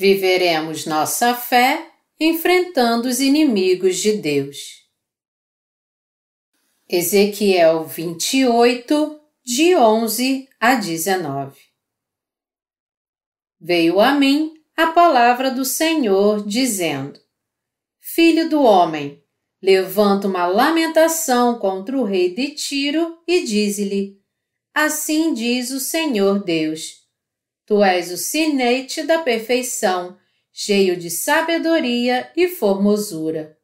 Viveremos nossa fé enfrentando os inimigos de Deus. Ezequiel 28, de 11 a 19. Veio a mim a palavra do Senhor, dizendo: Filho do homem, levanta uma lamentação contra o rei de Tiro e dize-lhe: Assim diz o Senhor Deus: Tu és o sinete da perfeição, cheio de sabedoria e formosura.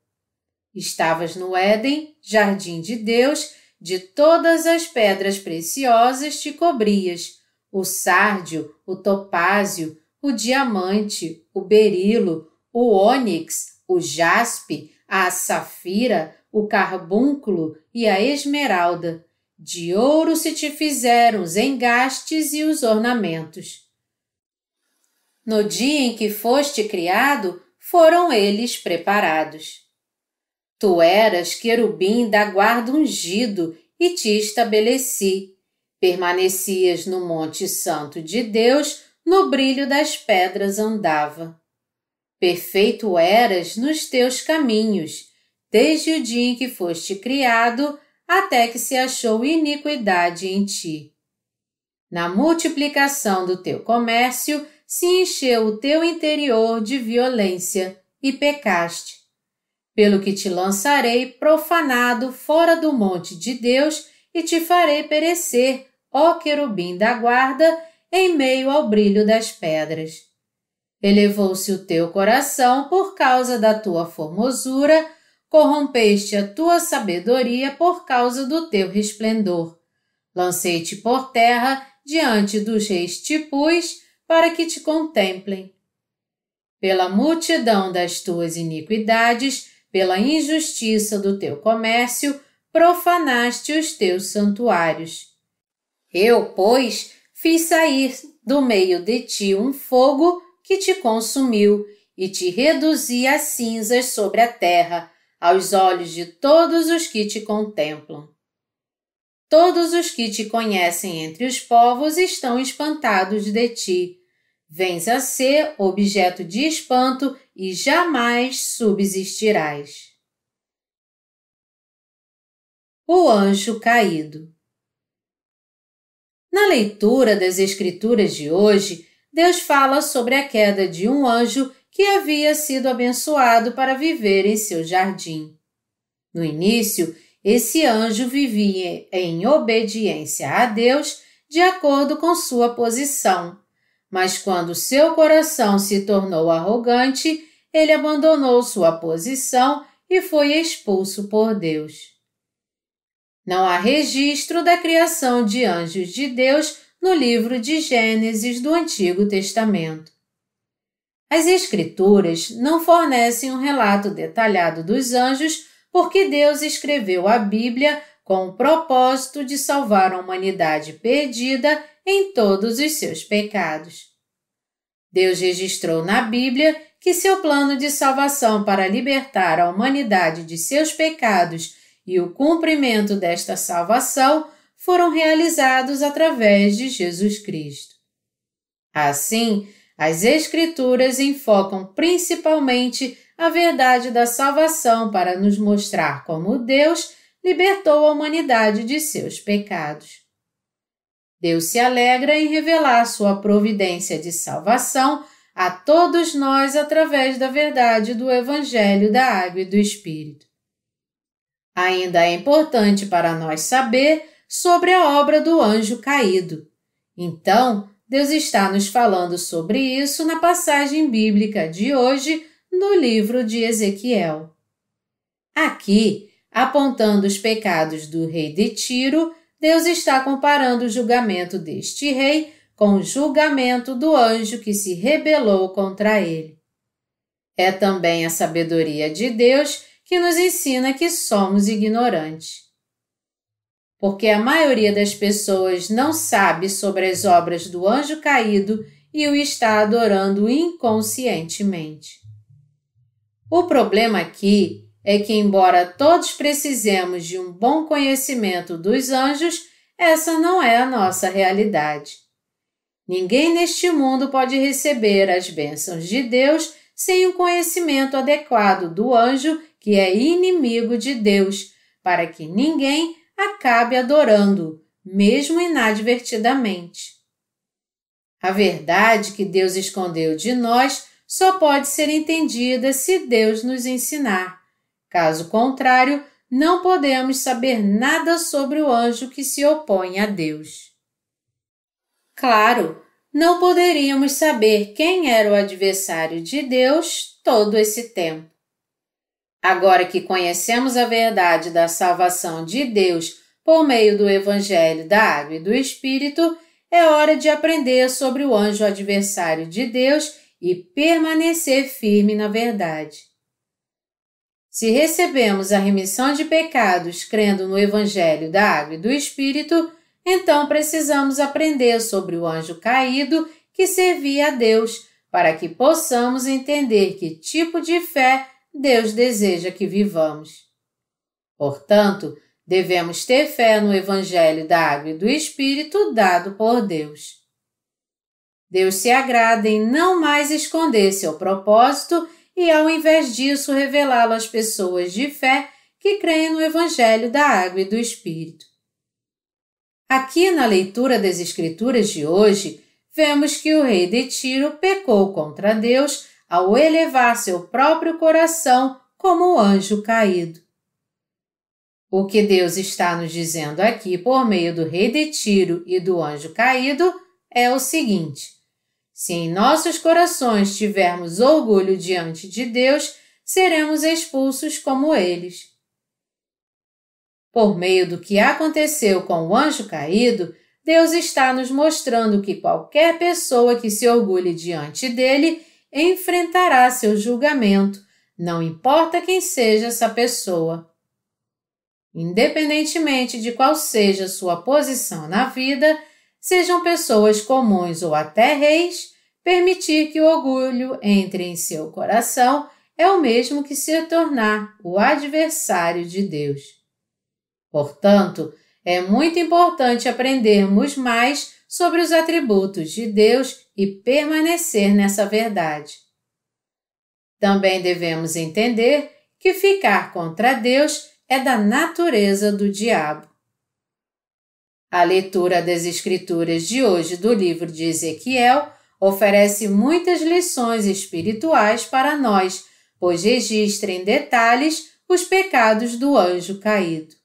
Estavas no Éden, jardim de Deus, de todas as pedras preciosas te cobrias, o sárdio, o topázio, o diamante, o berilo, o ônix, o jaspe, a safira, o carbúnculo e a esmeralda. De ouro se te fizeram os engastes e os ornamentos. No dia em que foste criado, foram eles preparados. Tu eras querubim da guarda ungido e te estabeleci. Permanecias no monte santo de Deus, no brilho das pedras andava. Perfeito eras nos teus caminhos, desde o dia em que foste criado, até que se achou iniquidade em ti. Na multiplicação do teu comércio, se encheu o teu interior de violência, e pecaste. Pelo que te lançarei profanado fora do monte de Deus, e te farei perecer, ó querubim da guarda, em meio ao brilho das pedras. Elevou-se o teu coração por causa da tua formosura, corrompeste a tua sabedoria por causa do teu resplendor. Lancei-te por terra diante dos reis te pus, para que te contemplem. Pela multidão das tuas iniquidades, pela injustiça do teu comércio, profanaste os teus santuários. Eu, pois, fiz sair do meio de ti um fogo que te consumiu e te reduzi a cinzas sobre a terra, aos olhos de todos os que te contemplam. Todos os que te conhecem entre os povos estão espantados de ti. Vens a ser objeto de espanto e jamais subsistirás. O anjo caído. Na leitura das Escrituras de hoje, Deus fala sobre a queda de um anjo que havia sido abençoado para viver em seu jardim. No início, esse anjo vivia em obediência a Deus de acordo com sua posição, mas quando seu coração se tornou arrogante, ele abandonou sua posição e foi expulso por Deus. Não há registro da criação de anjos de Deus no livro de Gênesis do Antigo Testamento. As Escrituras não fornecem um relato detalhado dos anjos porque Deus escreveu a Bíblia com o propósito de salvar a humanidade perdida em todos os seus pecados. Deus registrou na Bíblia que seu plano de salvação para libertar a humanidade de seus pecados e o cumprimento desta salvação foram realizados através de Jesus Cristo. Assim, as Escrituras enfocam principalmente a verdade da salvação para nos mostrar como Deus libertou a humanidade de seus pecados. Deus se alegra em revelar sua providência de salvação a todos nós através da verdade do Evangelho da Água e do Espírito. Ainda é importante para nós saber sobre a obra do anjo caído. Então, Deus está nos falando sobre isso na passagem bíblica de hoje no livro de Ezequiel. Aqui, apontando os pecados do rei de Tiro, Deus está comparando o julgamento deste rei com o julgamento do anjo que se rebelou contra ele. É também a sabedoria de Deus que nos ensina que somos ignorantes. Porque a maioria das pessoas não sabe sobre as obras do anjo caído e o está adorando inconscientemente. O problema aqui é que, embora todos precisemos de um bom conhecimento dos anjos, essa não é a nossa realidade. Ninguém neste mundo pode receber as bênçãos de Deus sem um conhecimento adequado do anjo que é inimigo de Deus, para que ninguém acabe adorando-o, mesmo inadvertidamente. A verdade que Deus escondeu de nós só pode ser entendida se Deus nos ensinar. Caso contrário, não podemos saber nada sobre o anjo que se opõe a Deus. Claro, não poderíamos saber quem era o adversário de Deus todo esse tempo. Agora que conhecemos a verdade da salvação de Deus por meio do Evangelho da Água e do Espírito, é hora de aprender sobre o anjo adversário de Deus e permanecer firme na verdade. Se recebemos a remissão de pecados crendo no Evangelho da Água e do Espírito, então precisamos aprender sobre o anjo caído que servia a Deus, para que possamos entender que tipo de fé Deus deseja que vivamos. Portanto, devemos ter fé no Evangelho da Água e do Espírito dado por Deus. Deus se agrada em não mais esconder seu propósito e, ao invés disso, revelá-lo às pessoas de fé que creem no Evangelho da Água e do Espírito. Aqui na leitura das Escrituras de hoje, vemos que o rei de Tiro pecou contra Deus ao elevar seu próprio coração como o anjo caído. O que Deus está nos dizendo aqui por meio do rei de Tiro e do anjo caído é o seguinte: se em nossos corações tivermos orgulho diante de Deus, seremos expulsos como eles. Por meio do que aconteceu com o anjo caído, Deus está nos mostrando que qualquer pessoa que se orgulhe diante dele enfrentará seu julgamento, não importa quem seja essa pessoa. Independentemente de qual seja sua posição na vida, sejam pessoas comuns ou até reis, permitir que o orgulho entre em seu coração é o mesmo que se tornar o adversário de Deus. Portanto, é muito importante aprendermos mais sobre os atributos de Deus e permanecer nessa verdade. Também devemos entender que ficar contra Deus é da natureza do diabo. A leitura das Escrituras de hoje do livro de Ezequiel oferece muitas lições espirituais para nós, pois registra em detalhes os pecados do anjo caído.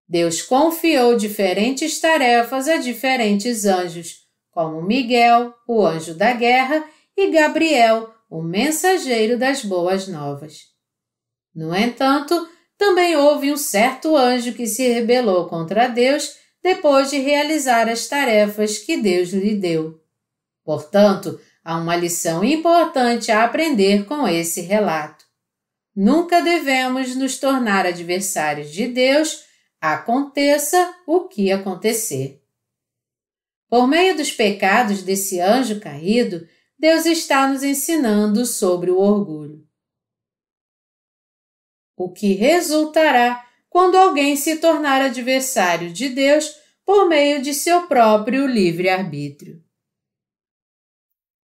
Deus confiou diferentes tarefas a diferentes anjos, como Miguel, o anjo da guerra, e Gabriel, o mensageiro das boas novas. No entanto, também houve um certo anjo que se rebelou contra Deus depois de realizar as tarefas que Deus lhe deu. Portanto, há uma lição importante a aprender com esse relato. Nunca devemos nos tornar adversários de Deus, aconteça o que acontecer. Por meio dos pecados desse anjo caído, Deus está nos ensinando sobre o orgulho. O que resultará quando alguém se tornar adversário de Deus por meio de seu próprio livre-arbítrio.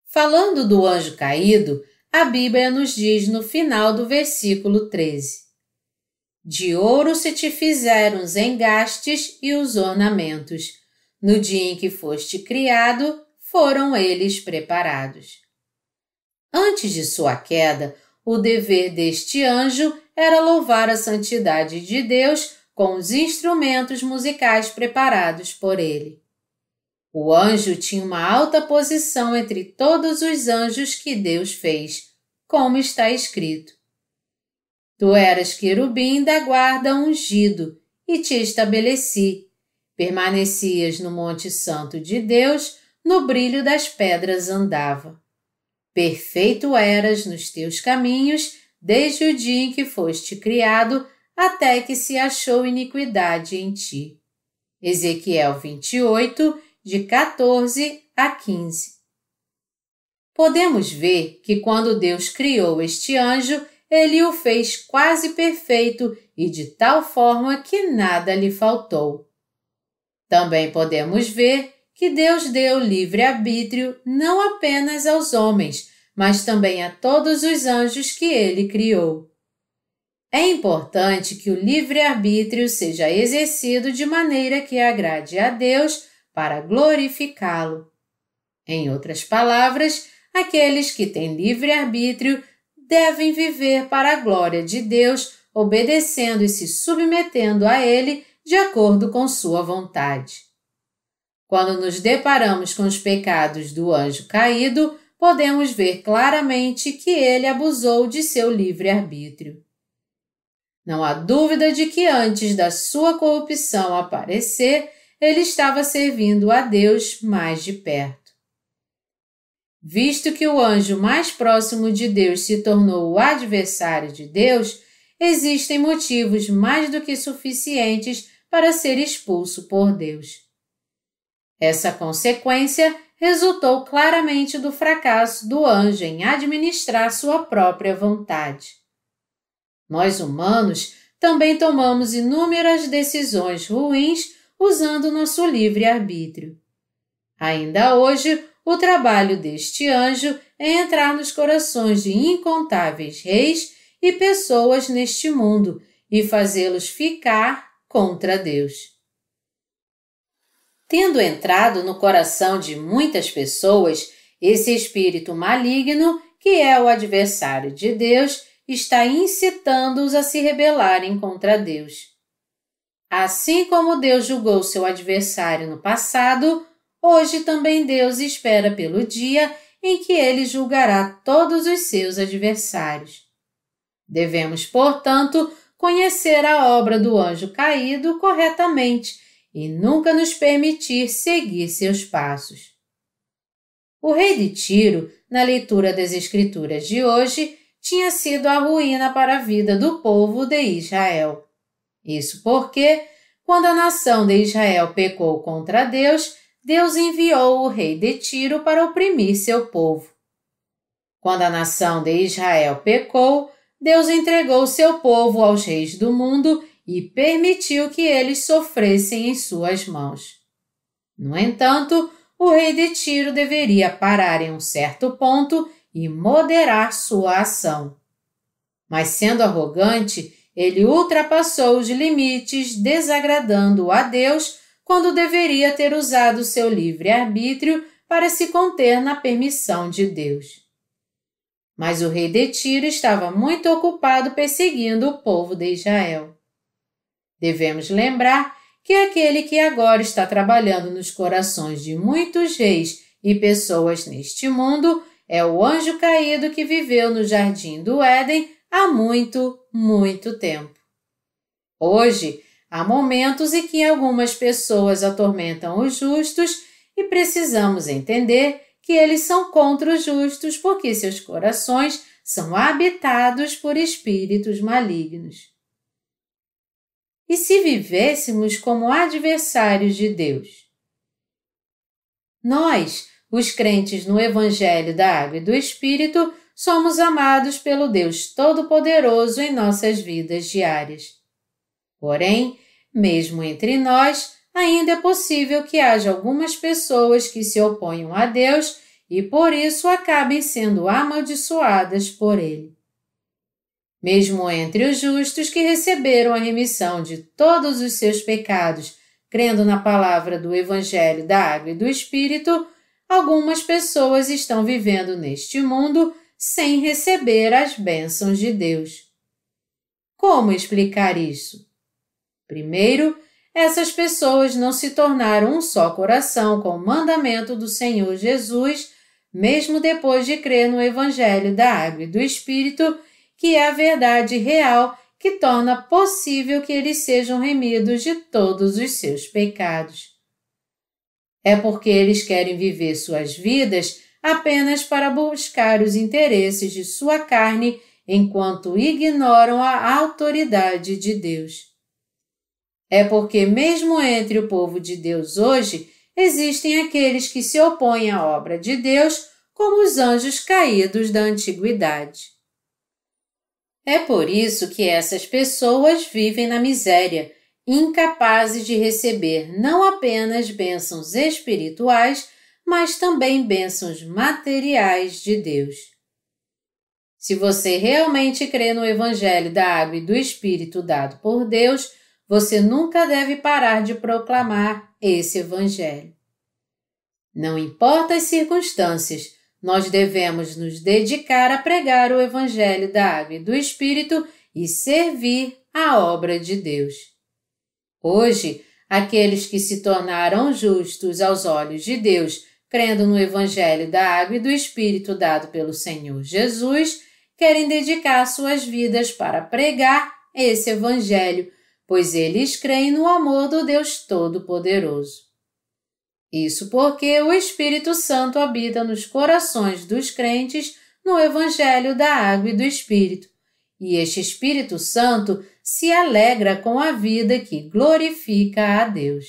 Falando do anjo caído, a Bíblia nos diz no final do versículo 13: De ouro se te fizeram os engastes e os ornamentos. No dia em que foste criado, foram eles preparados. Antes de sua queda, o dever deste anjo era louvar a santidade de Deus com os instrumentos musicais preparados por ele. O anjo tinha uma alta posição entre todos os anjos que Deus fez, como está escrito: Tu eras querubim da guarda ungido, e te estabeleci. Permanecias no monte santo de Deus, no brilho das pedras andava. Perfeito eras nos teus caminhos, desde o dia em que foste criado, até que se achou iniquidade em ti. Ezequiel 28, de 14 a 15. Podemos ver que quando Deus criou este anjo, ele o fez quase perfeito e de tal forma que nada lhe faltou. Também podemos ver que Deus deu livre-arbítrio não apenas aos homens, mas também a todos os anjos que Ele criou. É importante que o livre-arbítrio seja exercido de maneira que agrade a Deus para glorificá-lo. Em outras palavras, aqueles que têm livre-arbítrio devem viver para a glória de Deus, obedecendo e se submetendo a Ele de acordo com sua vontade. Quando nos deparamos com os pecados do anjo caído, podemos ver claramente que ele abusou de seu livre-arbítrio. Não há dúvida de que antes da sua corrupção aparecer, ele estava servindo a Deus mais de perto. Visto que o anjo mais próximo de Deus se tornou o adversário de Deus, existem motivos mais do que suficientes para ser expulso por Deus. Essa consequência resultou claramente do fracasso do anjo em administrar sua própria vontade. Nós humanos também tomamos inúmeras decisões ruins usando nosso livre-arbítrio. Ainda hoje, o trabalho deste anjo é entrar nos corações de incontáveis reis e pessoas neste mundo e fazê-los ficar contra Deus. Tendo entrado no coração de muitas pessoas, esse espírito maligno, que é o adversário de Deus, está incitando-os a se rebelarem contra Deus. Assim como Deus julgou seu adversário no passado, hoje também Deus espera pelo dia em que ele julgará todos os seus adversários. Devemos, portanto, conhecer a obra do anjo caído corretamente e nunca nos permitir seguir seus passos. O rei de Tiro, na leitura das Escrituras de hoje, tinha sido a ruína para a vida do povo de Israel. Isso porque, quando a nação de Israel pecou contra Deus, Deus enviou o rei de Tiro para oprimir seu povo. Quando a nação de Israel pecou, Deus entregou seu povo aos reis do mundo e permitiu que eles sofressem em suas mãos. No entanto, o rei de Tiro deveria parar em um certo ponto e moderar sua ação. Mas sendo arrogante, ele ultrapassou os limites, desagradando a Deus quando deveria ter usado seu livre-arbítrio para se conter na permissão de Deus. Mas o rei de Tiro estava muito ocupado perseguindo o povo de Israel. Devemos lembrar que aquele que agora está trabalhando nos corações de muitos reis e pessoas neste mundo é o anjo caído que viveu no jardim do Éden há muito, muito tempo. Hoje, há momentos em que algumas pessoas atormentam os justos e precisamos entender que eles são contra os justos porque seus corações são habitados por espíritos malignos. E se vivêssemos como adversários de Deus? Nós, os crentes no Evangelho da Água e do Espírito, somos amados pelo Deus Todo-Poderoso em nossas vidas diárias. Porém, mesmo entre nós, ainda é possível que haja algumas pessoas que se oponham a Deus e por isso acabem sendo amaldiçoadas por Ele. Mesmo entre os justos que receberam a remissão de todos os seus pecados, crendo na palavra do Evangelho da Água e do Espírito, algumas pessoas estão vivendo neste mundo sem receber as bênçãos de Deus. Como explicar isso? Primeiro, essas pessoas não se tornaram um só coração com o mandamento do Senhor Jesus, mesmo depois de crer no Evangelho da Água e do Espírito, que é a verdade real que torna possível que eles sejam remidos de todos os seus pecados. É porque eles querem viver suas vidas apenas para buscar os interesses de sua carne enquanto ignoram a autoridade de Deus. É porque mesmo entre o povo de Deus hoje, existem aqueles que se opõem à obra de Deus, como os anjos caídos da antiguidade. É por isso que essas pessoas vivem na miséria incapazes de receber não apenas bênçãos espirituais, mas também bênçãos materiais de Deus. Se você realmente crê no Evangelho da Água e do Espírito dado por Deus, você nunca deve parar de proclamar esse Evangelho. Não importa as circunstâncias, nós devemos nos dedicar a pregar o Evangelho da Água e do Espírito e servir a obra de Deus. Hoje, aqueles que se tornaram justos aos olhos de Deus, crendo no Evangelho da Água e do Espírito dado pelo Senhor Jesus, querem dedicar suas vidas para pregar esse Evangelho, pois eles creem no amor do Deus Todo-Poderoso. Isso porque o Espírito Santo habita nos corações dos crentes no Evangelho da Água e do Espírito, e este Espírito Santo se alegra com a vida que glorifica a Deus.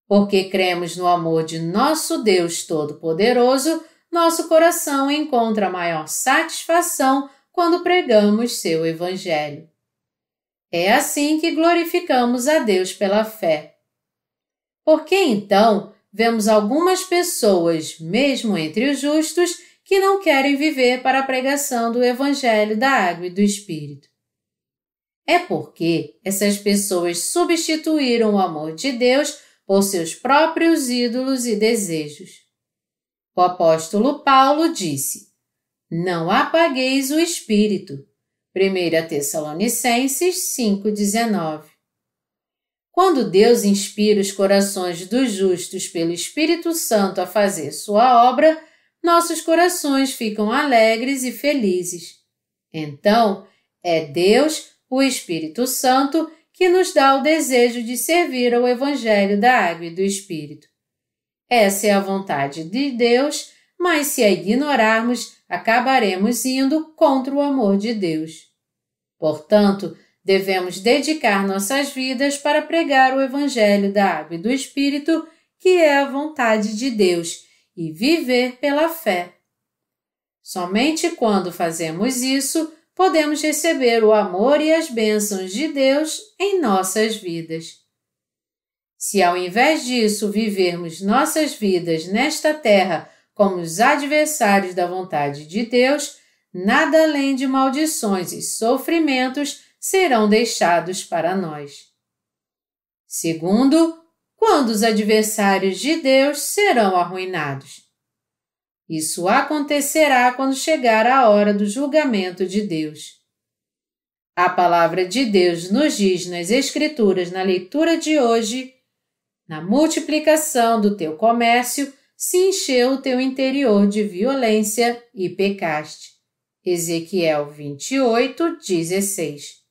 Porque cremos no amor de nosso Deus Todo-Poderoso, nosso coração encontra maior satisfação quando pregamos seu Evangelho. É assim que glorificamos a Deus pela fé. Por que então vemos algumas pessoas, mesmo entre os justos, que não querem viver para a pregação do Evangelho da Água e do Espírito? É porque essas pessoas substituíram o amor de Deus por seus próprios ídolos e desejos. O apóstolo Paulo disse: "Não apagueis o Espírito." 1 Tessalonicenses 5,19. Quando Deus inspira os corações dos justos pelo Espírito Santo a fazer sua obra, nossos corações ficam alegres e felizes. Então, é Deus, o Espírito Santo, que nos dá o desejo de servir ao Evangelho da Água e do Espírito. Essa é a vontade de Deus, mas se a ignorarmos, acabaremos indo contra o amor de Deus. Portanto, devemos dedicar nossas vidas para pregar o Evangelho da Água e do Espírito, que é a vontade de Deus, e viver pela fé. Somente quando fazemos isso, podemos receber o amor e as bênçãos de Deus em nossas vidas. Se ao invés disso vivermos nossas vidas nesta terra como os adversários da vontade de Deus, nada além de maldições e sofrimentos serão deixados para nós. Segundo, quando os adversários de Deus serão arruinados. Isso acontecerá quando chegar a hora do julgamento de Deus. A palavra de Deus nos diz nas Escrituras, na leitura de hoje: "Na multiplicação do teu comércio se encheu o teu interior de violência e pecaste." Ezequiel 28:16.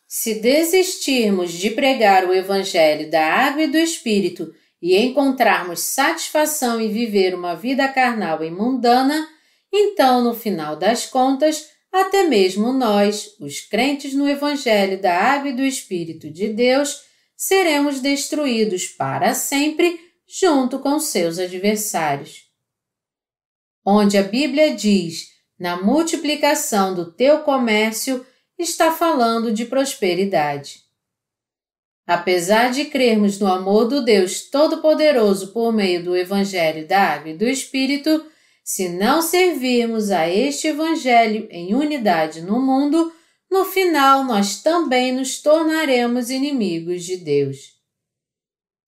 Se desistirmos de pregar o Evangelho da Água e do Espírito e encontrarmos satisfação em viver uma vida carnal e mundana, então, no final das contas, até mesmo nós, os crentes no Evangelho da Água e do Espírito de Deus, seremos destruídos para sempre junto com seus adversários. Onde a Bíblia diz: "Na multiplicação do teu comércio", está falando de prosperidade. Apesar de crermos no amor do Deus Todo-Poderoso por meio do Evangelho da Água e do Espírito, se não servirmos a este Evangelho em unidade no mundo, no final nós também nos tornaremos inimigos de Deus.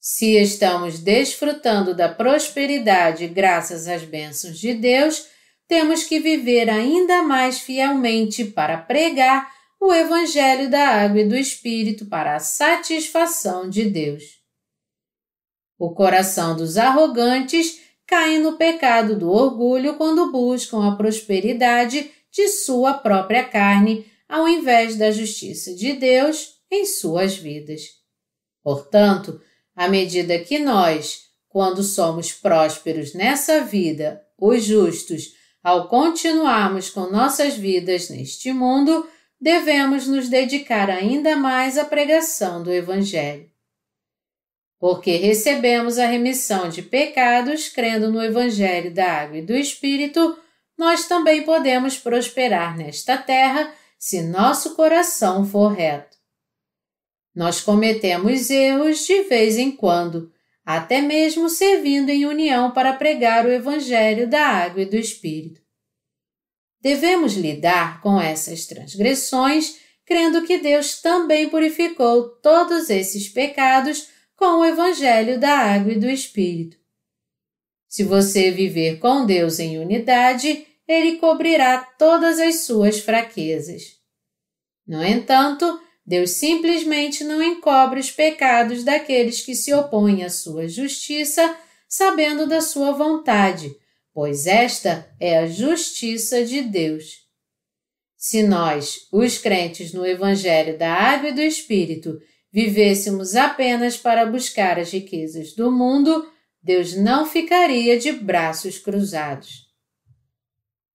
Se estamos desfrutando da prosperidade graças às bênçãos de Deus, temos que viver ainda mais fielmente para pregar o Evangelho da Água e do Espírito para a satisfação de Deus. O coração dos arrogantes cai no pecado do orgulho quando buscam a prosperidade de sua própria carne, ao invés da justiça de Deus em suas vidas. Portanto, à medida que nós, quando somos prósperos nessa vida, os justos, ao continuarmos com nossas vidas neste mundo, devemos nos dedicar ainda mais à pregação do Evangelho. Porque recebemos a remissão de pecados crendo no Evangelho da Água e do Espírito, nós também podemos prosperar nesta terra se nosso coração for reto. Nós cometemos erros de vez em quando, até mesmo servindo em união para pregar o Evangelho da Água e do Espírito. Devemos lidar com essas transgressões, crendo que Deus também purificou todos esses pecados com o Evangelho da Água e do Espírito. Se você viver com Deus em unidade, Ele cobrirá todas as suas fraquezas. No entanto, Deus simplesmente não encobre os pecados daqueles que se opõem à sua justiça, sabendo da sua vontade, pois esta é a justiça de Deus. Se nós, os crentes no Evangelho da Água e do Espírito, vivêssemos apenas para buscar as riquezas do mundo, Deus não ficaria de braços cruzados.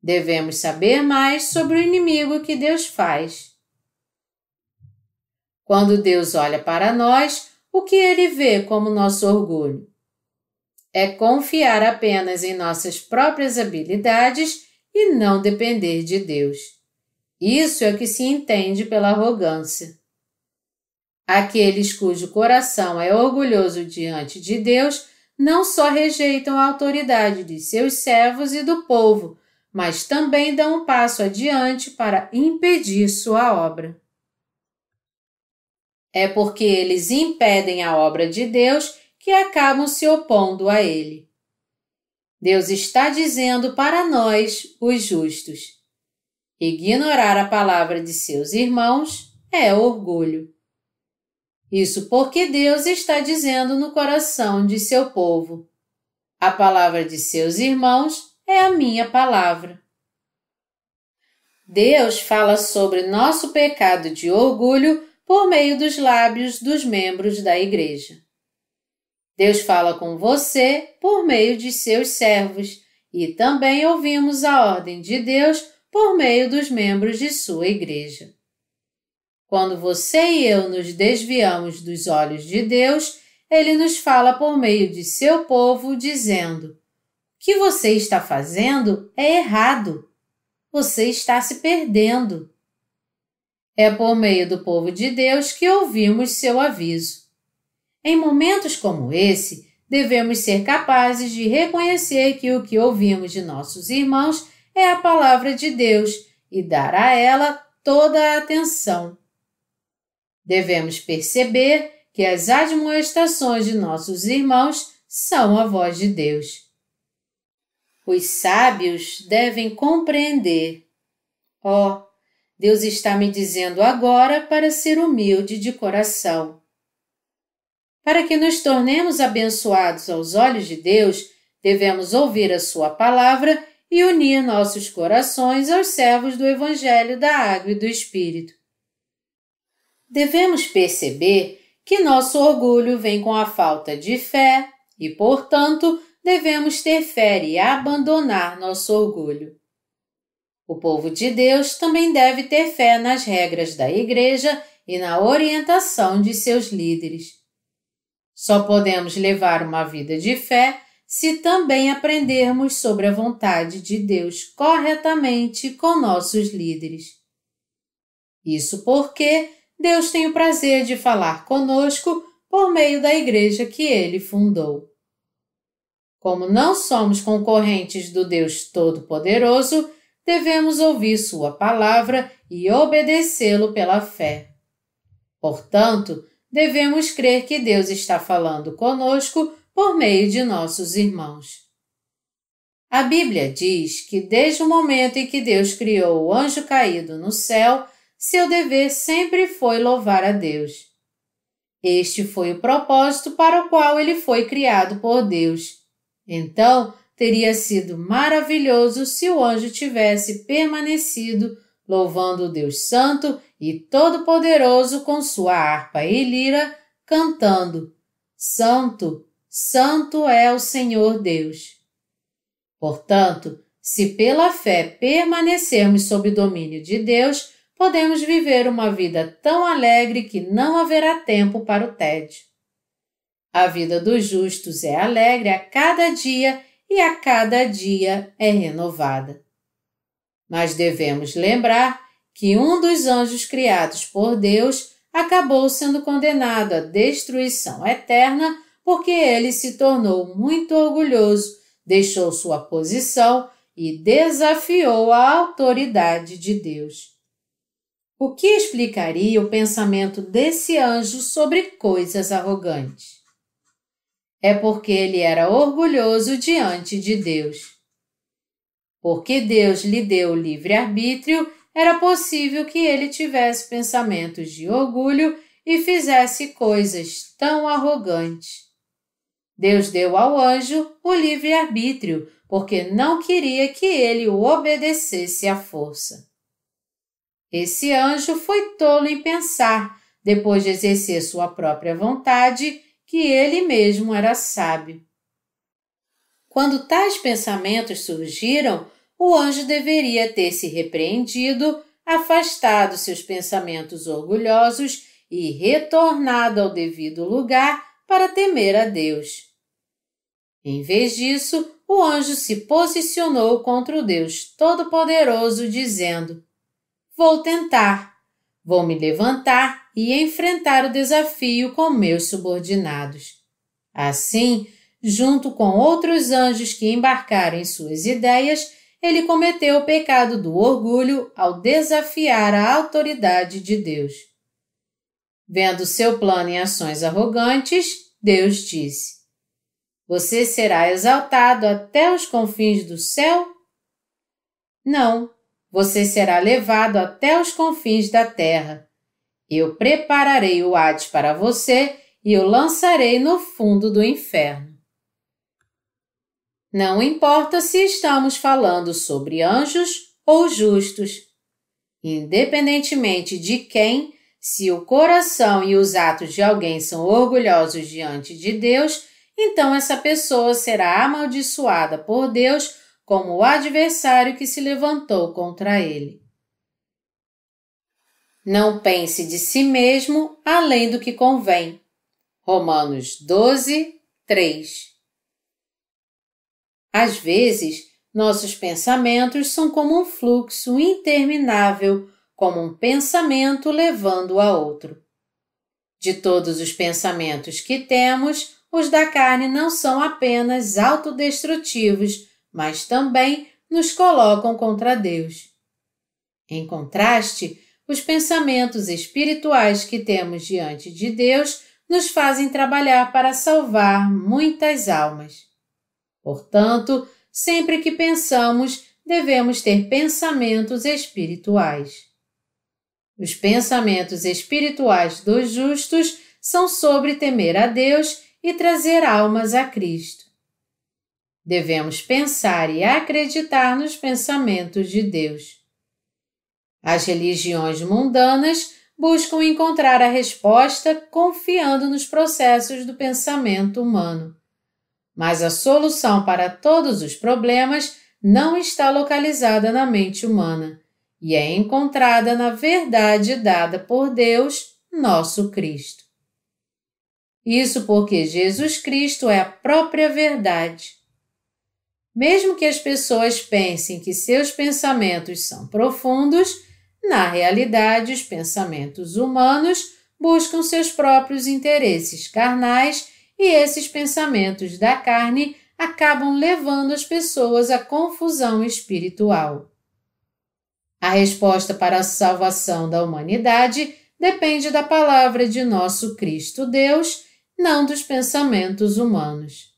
Devemos saber mais sobre o inimigo que Deus faz. Quando Deus olha para nós, o que Ele vê como nosso orgulho? É confiar apenas em nossas próprias habilidades e não depender de Deus. Isso é o que se entende pela arrogância. Aqueles cujo coração é orgulhoso diante de Deus não só rejeitam a autoridade de seus servos e do povo, mas também dão um passo adiante para impedir sua obra. É porque eles impedem a obra de Deus que acabam se opondo a Ele. Deus está dizendo para nós, os justos: ignorar a palavra de seus irmãos é orgulho. Isso porque Deus está dizendo no coração de seu povo: a palavra de seus irmãos é a minha palavra. Deus fala sobre nosso pecado de orgulho por meio dos lábios dos membros da igreja. Deus fala com você por meio de seus servos e também ouvimos a ordem de Deus por meio dos membros de sua igreja. Quando você e eu nos desviamos dos olhos de Deus, Ele nos fala por meio de seu povo, dizendo: o que você está fazendo é errado. Você está se perdendo. É por meio do povo de Deus que ouvimos seu aviso. Em momentos como esse, devemos ser capazes de reconhecer que o que ouvimos de nossos irmãos é a palavra de Deus e dar a ela toda a atenção. Devemos perceber que as admoestações de nossos irmãos são a voz de Deus. Os sábios devem compreender. Deus está me dizendo agora para ser humilde de coração. Para que nos tornemos abençoados aos olhos de Deus, devemos ouvir a sua palavra e unir nossos corações aos servos do Evangelho da Água e do Espírito. Devemos perceber que nosso orgulho vem com a falta de fé e, portanto, devemos ter fé e abandonar nosso orgulho. O povo de Deus também deve ter fé nas regras da igreja e na orientação de seus líderes. Só podemos levar uma vida de fé se também aprendermos sobre a vontade de Deus corretamente com nossos líderes. Isso porque Deus tem o prazer de falar conosco por meio da igreja que Ele fundou. Como não somos concorrentes do Deus Todo-Poderoso, devemos ouvir sua palavra e obedecê-lo pela fé. Portanto, devemos crer que Deus está falando conosco por meio de nossos irmãos. A Bíblia diz que desde o momento em que Deus criou o anjo caído no céu, seu dever sempre foi louvar a Deus. Este foi o propósito para o qual ele foi criado por Deus. Então, teria sido maravilhoso se o anjo tivesse permanecido louvando o Deus Santo e Todo-Poderoso com sua harpa e lira, cantando: Santo, Santo é o Senhor Deus. Portanto, se pela fé permanecermos sob o domínio de Deus, podemos viver uma vida tão alegre que não haverá tempo para o tédio. A vida dos justos é alegre a cada dia e a cada dia é renovada. Mas devemos lembrar que um dos anjos criados por Deus, acabou sendo condenado à destruição eterna porque ele se tornou muito orgulhoso, deixou sua posição e desafiou a autoridade de Deus. O que explicaria o pensamento desse anjo sobre coisas arrogantes? É porque ele era orgulhoso diante de Deus. Porque Deus lhe deu o livre-arbítrio, era possível que ele tivesse pensamentos de orgulho e fizesse coisas tão arrogantes. Deus deu ao anjo o livre-arbítrio, porque não queria que ele o obedecesse à força. Esse anjo foi tolo em pensar, depois de exercer sua própria vontade, que ele mesmo era sábio. Quando tais pensamentos surgiram, o anjo deveria ter se repreendido, afastado seus pensamentos orgulhosos e retornado ao devido lugar para temer a Deus. Em vez disso, o anjo se posicionou contra o Deus Todo-Poderoso, dizendo: Vou tentar, vou me levantar e enfrentar o desafio com meus subordinados. Assim, junto com outros anjos que embarcaram em suas ideias, ele cometeu o pecado do orgulho ao desafiar a autoridade de Deus. Vendo seu plano em ações arrogantes, Deus disse: Você será exaltado até os confins do céu? Não, você será levado até os confins da terra. Eu prepararei o Hades para você e o lançarei no fundo do inferno. Não importa se estamos falando sobre anjos ou justos. Independentemente de quem, se o coração e os atos de alguém são orgulhosos diante de Deus, então essa pessoa será amaldiçoada por Deus como o adversário que se levantou contra ele. Não pense de si mesmo além do que convém. Romanos 12, 3. Às vezes, nossos pensamentos são como um fluxo interminável, como um pensamento levando a outro. De todos os pensamentos que temos, os da carne não são apenas autodestrutivos, mas também nos colocam contra Deus. Em contraste, os pensamentos espirituais que temos diante de Deus nos fazem trabalhar para salvar muitas almas. Portanto, sempre que pensamos, devemos ter pensamentos espirituais. Os pensamentos espirituais dos justos são sobre temer a Deus e trazer almas a Cristo. Devemos pensar e acreditar nos pensamentos de Deus. As religiões mundanas buscam encontrar a resposta confiando nos processos do pensamento humano. Mas a solução para todos os problemas não está localizada na mente humana e é encontrada na verdade dada por Deus, nosso Cristo. Isso porque Jesus Cristo é a própria verdade. Mesmo que as pessoas pensem que seus pensamentos são profundos, na realidade os pensamentos humanos buscam seus próprios interesses carnais e esses pensamentos da carne acabam levando as pessoas à confusão espiritual. A resposta para a salvação da humanidade depende da palavra de nosso Cristo Deus, não dos pensamentos humanos.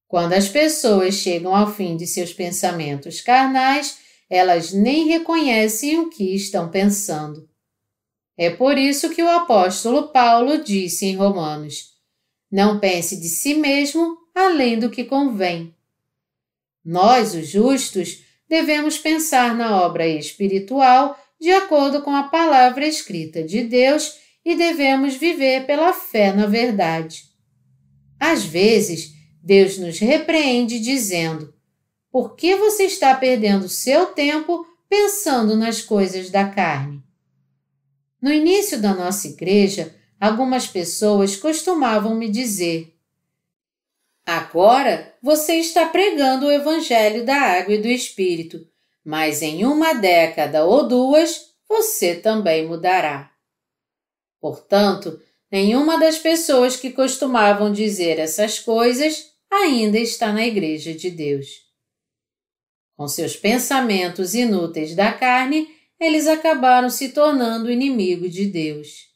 Quando as pessoas chegam ao fim de seus pensamentos carnais, elas nem reconhecem o que estão pensando. É por isso que o apóstolo Paulo disse em Romanos: Não pense de si mesmo além do que convém. Nós, os justos, devemos pensar na obra espiritual de acordo com a palavra escrita de Deus e devemos viver pela fé na verdade. Às vezes, Deus nos repreende dizendo: Por que você está perdendo seu tempo pensando nas coisas da carne? No início da nossa igreja, algumas pessoas costumavam me dizer: Agora você está pregando o Evangelho da Água e do Espírito, mas em 1 década ou 2 você também mudará. Portanto, nenhuma das pessoas que costumavam dizer essas coisas ainda está na Igreja de Deus. Com seus pensamentos inúteis da carne, eles acabaram se tornando inimigo de Deus.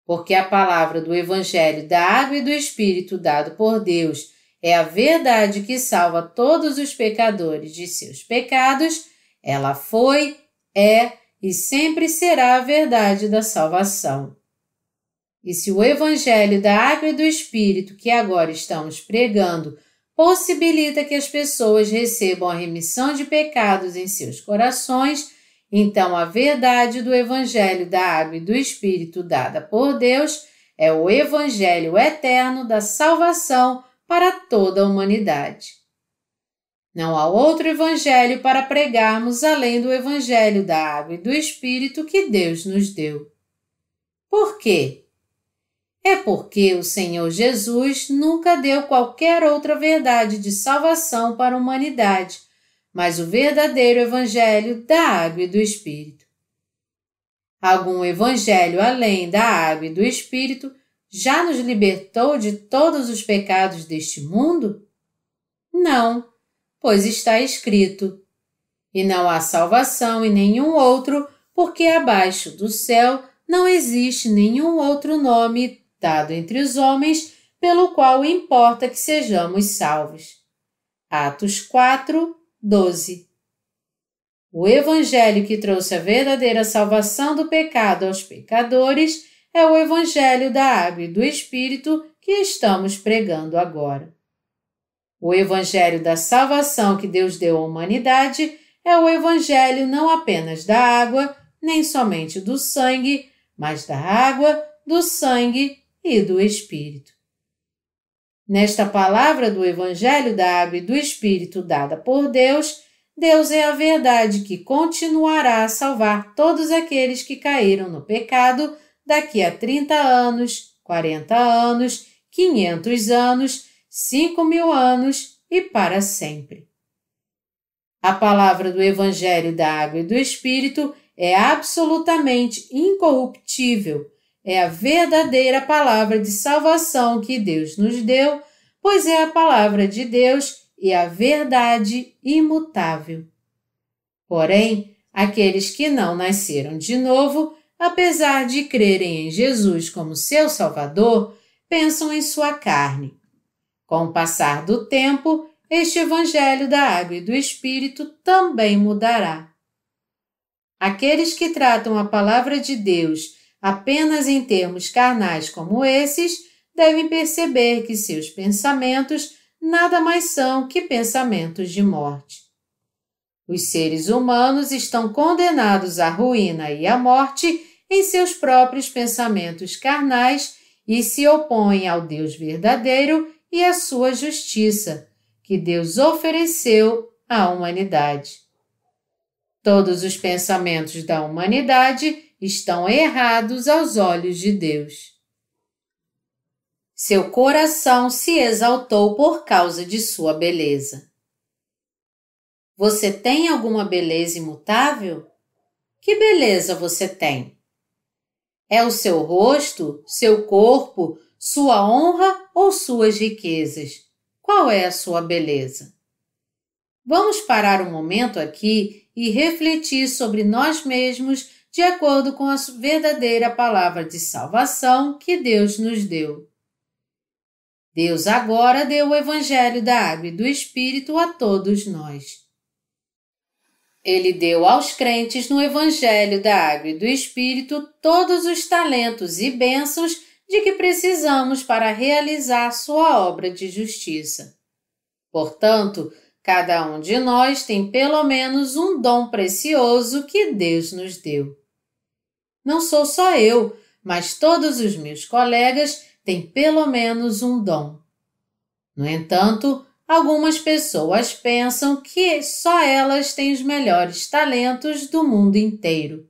Porque a palavra do Evangelho da Água e do Espírito dado por Deus é a verdade que salva todos os pecadores de seus pecados, ela foi, é e sempre será a verdade da salvação. E se o Evangelho da Água e do Espírito que agora estamos pregando possibilita que as pessoas recebam a remissão de pecados em seus corações, então a verdade do Evangelho da Água e do Espírito dada por Deus é o Evangelho eterno da salvação para toda a humanidade. Não há outro Evangelho para pregarmos além do Evangelho da Água e do Espírito que Deus nos deu. Por quê? É porque o Senhor Jesus nunca deu qualquer outra verdade de salvação para a humanidade, mas o verdadeiro Evangelho da Água e do Espírito. Algum Evangelho além da Água e do Espírito já nos libertou de todos os pecados deste mundo? Não, pois está escrito: e não há salvação em nenhum outro, porque abaixo do céu não existe nenhum outro nome dado entre os homens pelo qual importa que sejamos salvos. Atos 4, 12. O Evangelho que trouxe a verdadeira salvação do pecado aos pecadores é o Evangelho da Água e do Espírito que estamos pregando agora. O Evangelho da salvação que Deus deu à humanidade é o Evangelho não apenas da água, nem somente do sangue, mas da água, do sangue e do Espírito. Nesta palavra do Evangelho da Água e do Espírito dada por Deus, Deus é a verdade que continuará a salvar todos aqueles que caíram no pecado daqui a 30 anos, 40 anos, 500 anos, 5.000 anos e para sempre. A palavra do Evangelho da Água e do Espírito é absolutamente incorruptível, é a verdadeira palavra de salvação que Deus nos deu, pois é a palavra de Deus e a verdade imutável. Porém, aqueles que não nasceram de novo, apesar de crerem em Jesus como seu Salvador, pensam em sua carne. Com o passar do tempo, este Evangelho da Água e do Espírito também mudará. Aqueles que tratam a palavra de Deus apenas em termos carnais como esses, devem perceber que seus pensamentos nada mais são que pensamentos de morte. Os seres humanos estão condenados à ruína e à morte em seus próprios pensamentos carnais e se opõem ao Deus verdadeiro e à sua justiça, que Deus ofereceu à humanidade. Todos os pensamentos da humanidade estão errados aos olhos de Deus. Seu coração se exaltou por causa de sua beleza. Você tem alguma beleza imutável? Que beleza você tem? É o seu rosto, seu corpo, sua honra ou suas riquezas? Qual é a sua beleza? Vamos parar um momento aqui e refletir sobre nós mesmos de acordo com a verdadeira palavra de salvação que Deus nos deu. Deus agora deu o Evangelho da Água e do Espírito a todos nós. Ele deu aos crentes no Evangelho da Água e do Espírito todos os talentos e bênçãos de que precisamos para realizar sua obra de justiça. Portanto, cada um de nós tem pelo menos um dom precioso que Deus nos deu. Não sou só eu, mas todos os meus colegas têm pelo menos um dom. No entanto, algumas pessoas pensam que só elas têm os melhores talentos do mundo inteiro.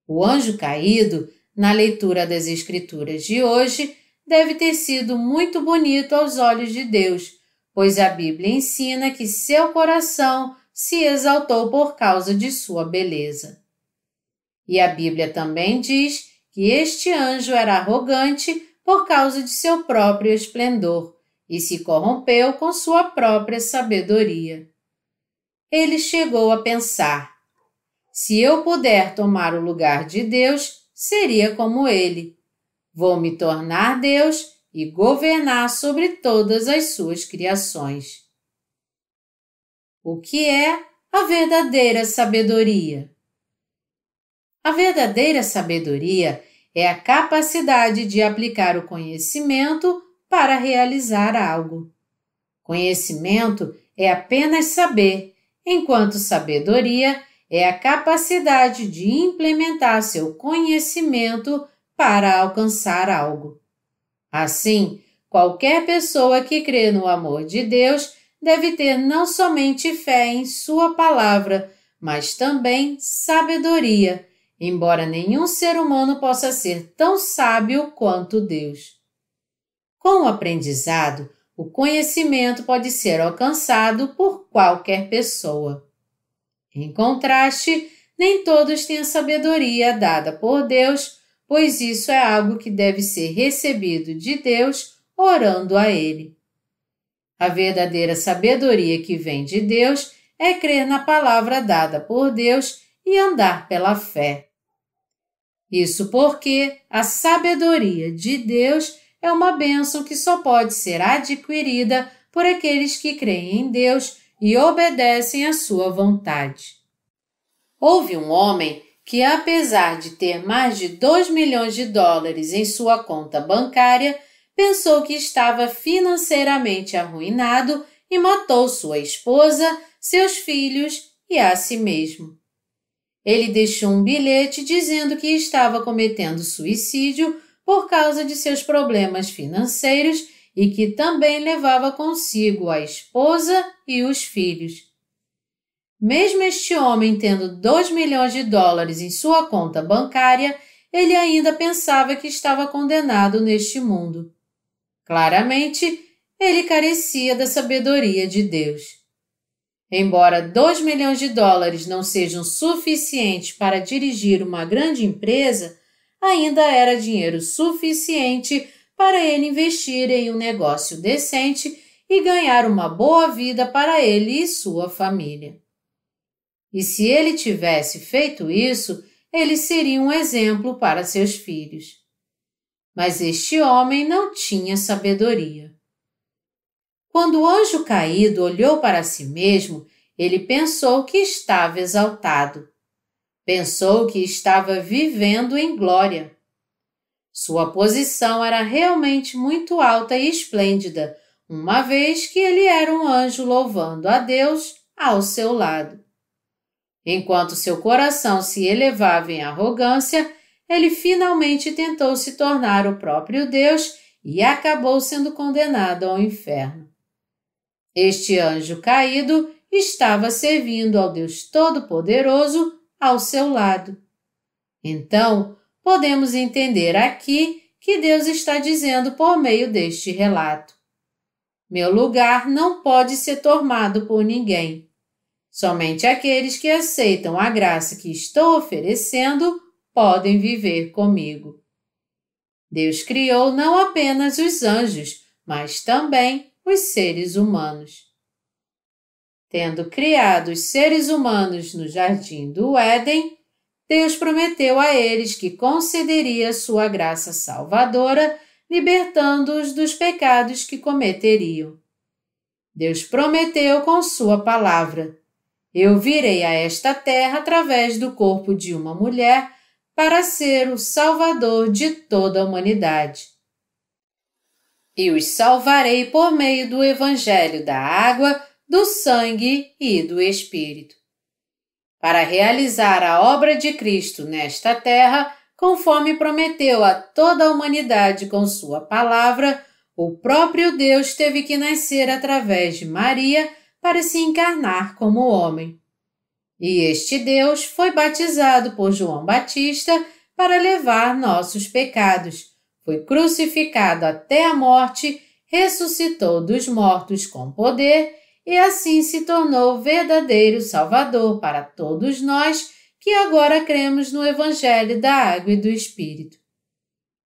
O anjo caído, na leitura das Escrituras de hoje, deve ter sido muito bonito aos olhos de Deus, pois a Bíblia ensina que seu coração se exaltou por causa de sua beleza. E a Bíblia também diz que que este anjo era arrogante por causa de seu próprio esplendor e se corrompeu com sua própria sabedoria. Ele chegou a pensar: se eu puder tomar o lugar de Deus, seria como ele. Vou me tornar Deus e governar sobre todas as suas criações. O que é a verdadeira sabedoria? A verdadeira sabedoria é a capacidade de aplicar o conhecimento para realizar algo. Conhecimento é apenas saber, enquanto sabedoria é a capacidade de implementar seu conhecimento para alcançar algo. Assim, qualquer pessoa que crê no amor de Deus deve ter não somente fé em sua palavra, mas também sabedoria, embora nenhum ser humano possa ser tão sábio quanto Deus. Com o aprendizado, o conhecimento pode ser alcançado por qualquer pessoa. Em contraste, nem todos têm a sabedoria dada por Deus, pois isso é algo que deve ser recebido de Deus orando a Ele. A verdadeira sabedoria que vem de Deus é crer na palavra dada por Deus e andar pela fé. Isso porque a sabedoria de Deus é uma bênção que só pode ser adquirida por aqueles que creem em Deus e obedecem à sua vontade. Houve um homem que, apesar de ter mais de 2 milhões de dólares em sua conta bancária, pensou que estava financeiramente arruinado e matou sua esposa, seus filhos e a si mesmo. Ele deixou um bilhete dizendo que estava cometendo suicídio por causa de seus problemas financeiros e que também levava consigo a esposa e os filhos. Mesmo este homem tendo 2 milhões de dólares em sua conta bancária, ele ainda pensava que estava condenado neste mundo. Claramente, ele carecia da sabedoria de Deus. Embora 2 milhões de dólares não sejam suficientes para dirigir uma grande empresa, ainda era dinheiro suficiente para ele investir em um negócio decente e ganhar uma boa vida para ele e sua família. E se ele tivesse feito isso, ele seria um exemplo para seus filhos. Mas este homem não tinha sabedoria. Quando o anjo caído olhou para si mesmo, ele pensou que estava exaltado. Pensou que estava vivendo em glória. Sua posição era realmente muito alta e esplêndida, uma vez que ele era um anjo louvando a Deus ao seu lado. Enquanto seu coração se elevava em arrogância, ele finalmente tentou se tornar o próprio Deus e acabou sendo condenado ao inferno. Este anjo caído estava servindo ao Deus Todo-Poderoso ao seu lado. Então, podemos entender aqui que Deus está dizendo por meio deste relato: meu lugar não pode ser tomado por ninguém. Somente aqueles que aceitam a graça que estou oferecendo podem viver comigo. Deus criou não apenas os anjos, mas também os seres humanos. Tendo criado os seres humanos no jardim do Éden, Deus prometeu a eles que concederia sua graça salvadora, libertando-os dos pecados que cometeriam. Deus prometeu com sua palavra: eu virei a esta terra através do corpo de uma mulher para ser o Salvador de toda a humanidade. E os salvarei por meio do Evangelho da água, do sangue e do Espírito. Para realizar a obra de Cristo nesta terra, conforme prometeu a toda a humanidade com sua palavra, o próprio Deus teve que nascer através de Maria para se encarnar como homem. E este Deus foi batizado por João Batista para levar nossos pecados, foi crucificado até a morte, ressuscitou dos mortos com poder e assim se tornou verdadeiro Salvador para todos nós que agora cremos no Evangelho da Água e do Espírito.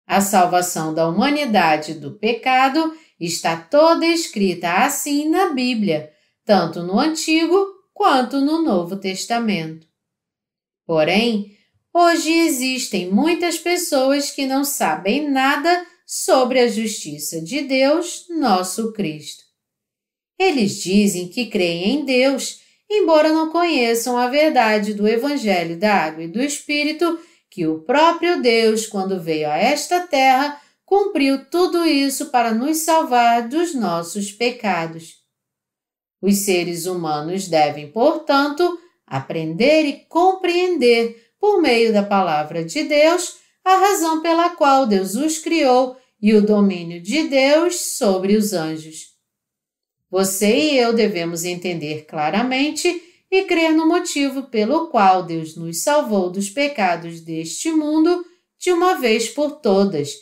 A salvação da humanidade do pecado está toda escrita assim na Bíblia, tanto no Antigo quanto no Novo Testamento. Porém, hoje existem muitas pessoas que não sabem nada sobre a justiça de Deus, nosso Cristo. Eles dizem que creem em Deus, embora não conheçam a verdade do Evangelho da Água e do Espírito, que o próprio Deus, quando veio a esta terra, cumpriu tudo isso para nos salvar dos nossos pecados. Os seres humanos devem, portanto, aprender e compreender, por meio da palavra de Deus, a razão pela qual Deus os criou e o domínio de Deus sobre os anjos. Você e eu devemos entender claramente e crer no motivo pelo qual Deus nos salvou dos pecados deste mundo de uma vez por todas,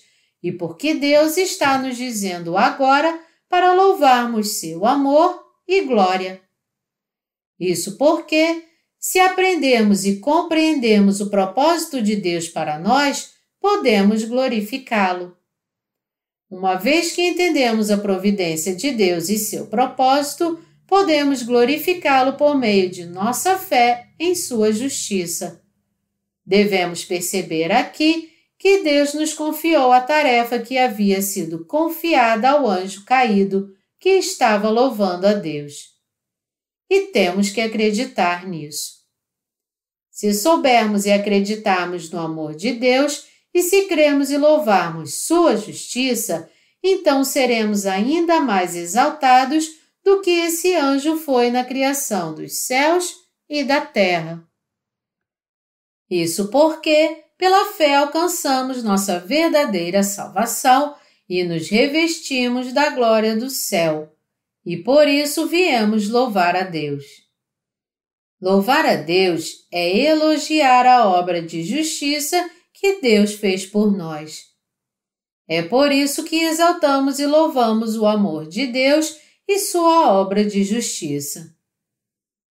e porque Deus está nos dizendo agora para louvarmos seu amor e glória. Isso porque, se aprendermos e compreendermos o propósito de Deus para nós, podemos glorificá-lo. Uma vez que entendemos a providência de Deus e seu propósito, podemos glorificá-lo por meio de nossa fé em sua justiça. Devemos perceber aqui que Deus nos confiou a tarefa que havia sido confiada ao anjo caído, que estava louvando a Deus. E temos que acreditar nisso. Se soubermos e acreditarmos no amor de Deus, e se cremos e louvarmos sua justiça, então seremos ainda mais exaltados do que esse anjo foi na criação dos céus e da terra. Isso porque, pela fé, alcançamos nossa verdadeira salvação e nos revestimos da glória do céu, e por isso viemos louvar a Deus. Louvar a Deus é elogiar a obra de justiça que Deus fez por nós. É por isso que exaltamos e louvamos o amor de Deus e sua obra de justiça.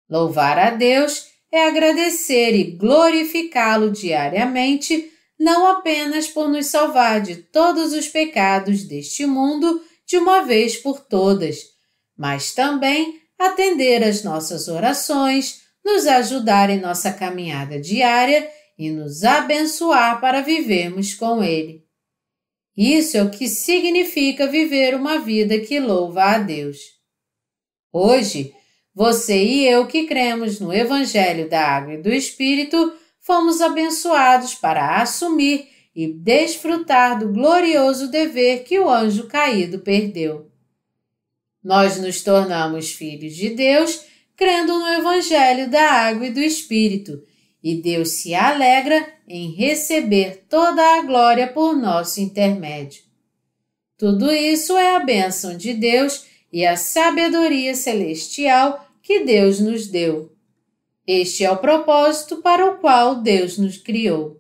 Louvar a Deus é agradecer e glorificá-lo diariamente, não apenas por nos salvar de todos os pecados deste mundo de uma vez por todas, mas também atender às nossas orações, nos ajudar em nossa caminhada diária e nos abençoar para vivermos com Ele. Isso é o que significa viver uma vida que louva a Deus. Hoje, você e eu que cremos no Evangelho da Água e do Espírito, fomos abençoados para assumir e desfrutar do glorioso dever que o anjo caído perdeu. Nós nos tornamos filhos de Deus crendo no Evangelho da Água e do Espírito, e Deus se alegra em receber toda a glória por nosso intermédio. Tudo isso é a bênção de Deus e a sabedoria celestial que Deus nos deu. Este é o propósito para o qual Deus nos criou.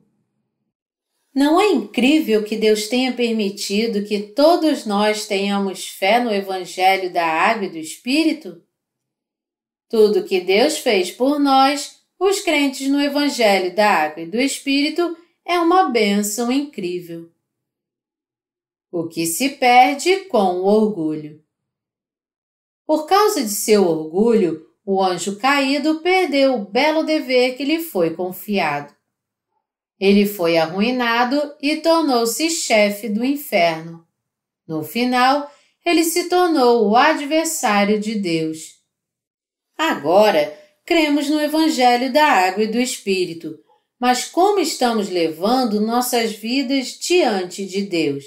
Não é incrível que Deus tenha permitido que todos nós tenhamos fé no Evangelho da Água e do Espírito? Tudo que Deus fez por nós, os crentes no Evangelho da Água e do Espírito, é uma bênção incrível. O que se perde com o orgulho. Por causa de seu orgulho, o anjo caído perdeu o belo dever que lhe foi confiado. Ele foi arruinado e tornou-se chefe do inferno. No final, ele se tornou o adversário de Deus. Agora, cremos no Evangelho da Água e do Espírito, mas como estamos levando nossas vidas diante de Deus?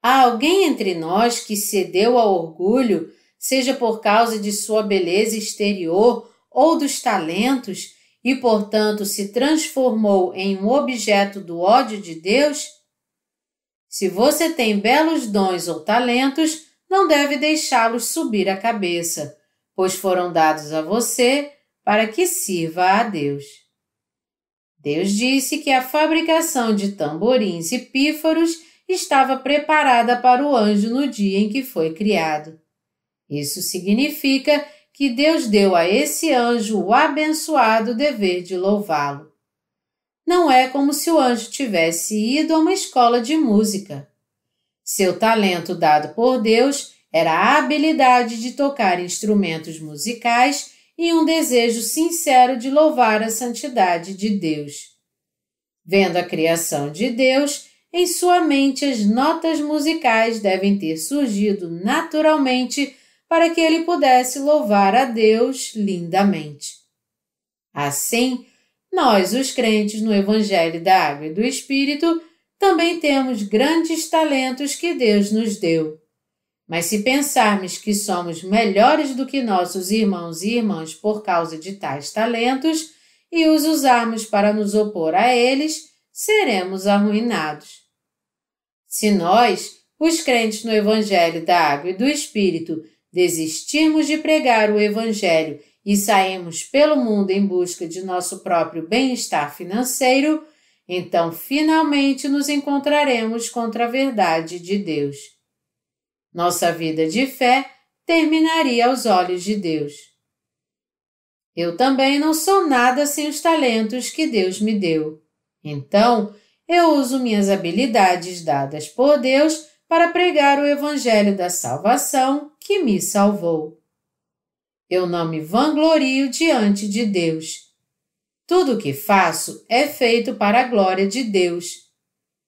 Há alguém entre nós que cedeu ao orgulho, seja por causa de sua beleza exterior ou dos talentos, e, portanto, se transformou em um objeto do ódio de Deus? Se você tem belos dons ou talentos, não deve deixá-los subir a cabeça, pois foram dados a você para que sirva a Deus. Deus disse que a fabricação de tamborins e pífaros estava preparada para o anjo no dia em que foi criado. Isso significa que Deus deu a esse anjo o abençoado dever de louvá-lo. não é como se o anjo tivesse ido a uma escola de música. Seu talento dado por Deus era a habilidade de tocar instrumentos musicais e um desejo sincero de louvar a santidade de Deus. Vendo a criação de Deus, em sua mente as notas musicais devem ter surgido naturalmente para que ele pudesse louvar a Deus lindamente. Assim, nós, os crentes no Evangelho da Água e do Espírito, também temos grandes talentos que Deus nos deu. Mas se pensarmos que somos melhores do que nossos irmãos e irmãs por causa de tais talentos e os usarmos para nos opor a eles, seremos arruinados. Se nós, os crentes no Evangelho da Água e do Espírito, desistirmos de pregar o Evangelho e sairmos pelo mundo em busca de nosso próprio bem-estar financeiro, então finalmente nos encontraremos contra a verdade de Deus. Nossa vida de fé terminaria aos olhos de Deus. Eu também não sou nada sem os talentos que Deus me deu. Então, eu uso minhas habilidades dadas por Deus para pregar o Evangelho da salvação que me salvou. Eu não me vanglorio diante de Deus. Tudo o que faço é feito para a glória de Deus.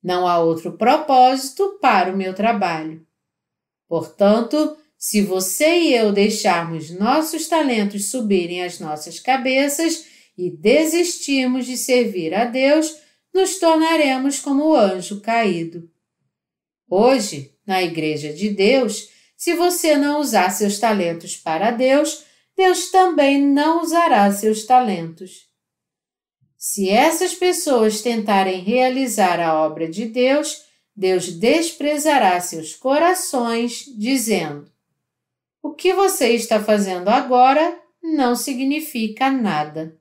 Não há outro propósito para o meu trabalho. Portanto, se você e eu deixarmos nossos talentos subirem às nossas cabeças e desistirmos de servir a Deus, nos tornaremos como o anjo caído. Hoje, na Igreja de Deus, se você não usar seus talentos para Deus, Deus também não usará seus talentos. Se essas pessoas tentarem realizar a obra de Deus, Deus desprezará seus corações, dizendo: o que você está fazendo agora não significa nada.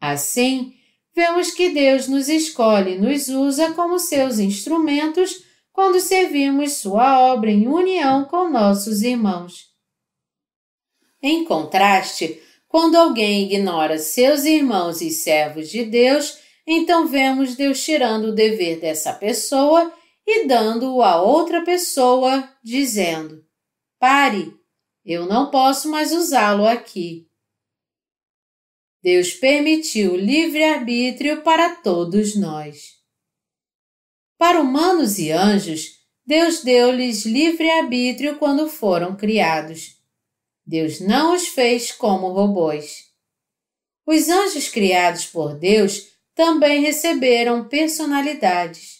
Assim, vemos que Deus nos escolhe e nos usa como seus instrumentos quando servimos sua obra em união com nossos irmãos. Em contraste, quando alguém ignora seus irmãos e servos de Deus, então vemos Deus tirando o dever dessa pessoa e dando-o a outra pessoa, dizendo: pare, eu não posso mais usá-lo aqui. Deus permitiu livre-arbítrio para todos nós. Para humanos e anjos, Deus deu-lhes livre-arbítrio quando foram criados. Deus não os fez como robôs. Os anjos criados por Deus também receberam personalidades.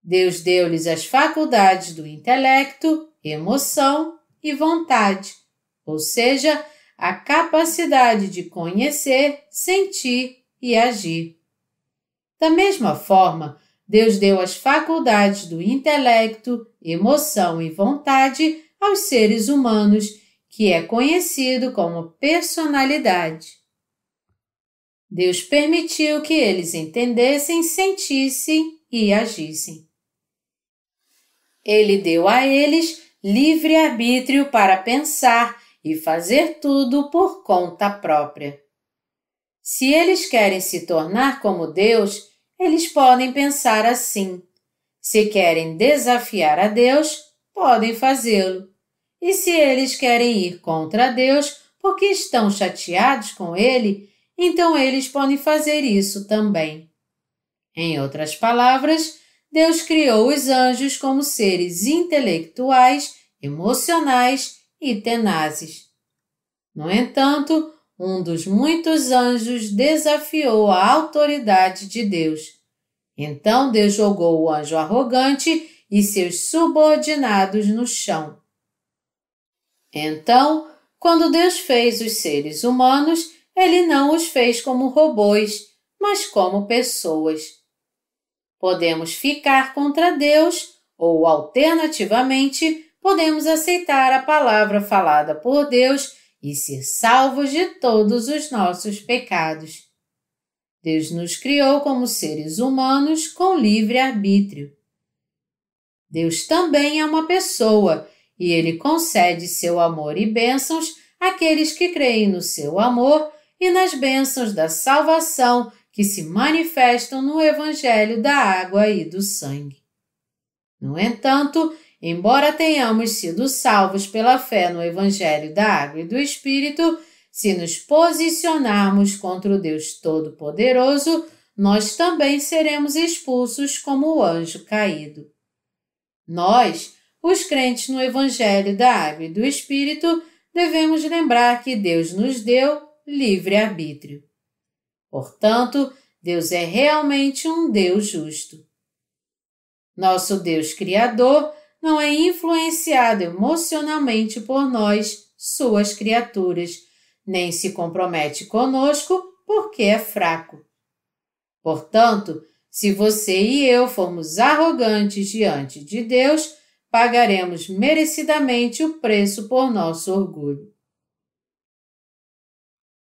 Deus deu-lhes as faculdades do intelecto, emoção e vontade, ou seja, a capacidade de conhecer, sentir e agir. Da mesma forma, Deus deu as faculdades do intelecto, emoção e vontade aos seres humanos, que é conhecido como personalidade. Deus permitiu que eles entendessem, sentissem e agissem. Ele deu a eles livre-arbítrio para pensar e fazer tudo por conta própria. Se eles querem se tornar como Deus, eles podem pensar assim. Se querem desafiar a Deus, podem fazê-lo. E se eles querem ir contra Deus porque estão chateados com Ele, então eles podem fazer isso também. Em outras palavras, Deus criou os anjos como seres intelectuais, emocionais e tenazes. No entanto, um dos muitos anjos desafiou a autoridade de Deus. Então Deus jogou o anjo arrogante e seus subordinados no chão. Então, quando Deus fez os seres humanos, Ele não os fez como robôs, mas como pessoas. Podemos ficar contra Deus ou, alternativamente, podemos aceitar a palavra falada por Deus e ser salvos de todos os nossos pecados. Deus nos criou como seres humanos com livre-arbítrio. Deus também é uma pessoa e Ele concede seu amor e bênçãos àqueles que creem no seu amor e nas bênçãos da salvação que se manifestam no Evangelho da água e do sangue. No entanto, embora tenhamos sido salvos pela fé no Evangelho da água e do Espírito, se nos posicionarmos contra o Deus Todo-Poderoso, nós também seremos expulsos como o anjo caído. Nós, os crentes no Evangelho da água e do Espírito, devemos lembrar que Deus nos deu livre-arbítrio. Portanto, Deus é realmente um Deus justo. Nosso Deus Criador não é influenciado emocionalmente por nós, suas criaturas, nem se compromete conosco porque é fraco. Portanto, se você e eu formos arrogantes diante de Deus, pagaremos merecidamente o preço por nosso orgulho.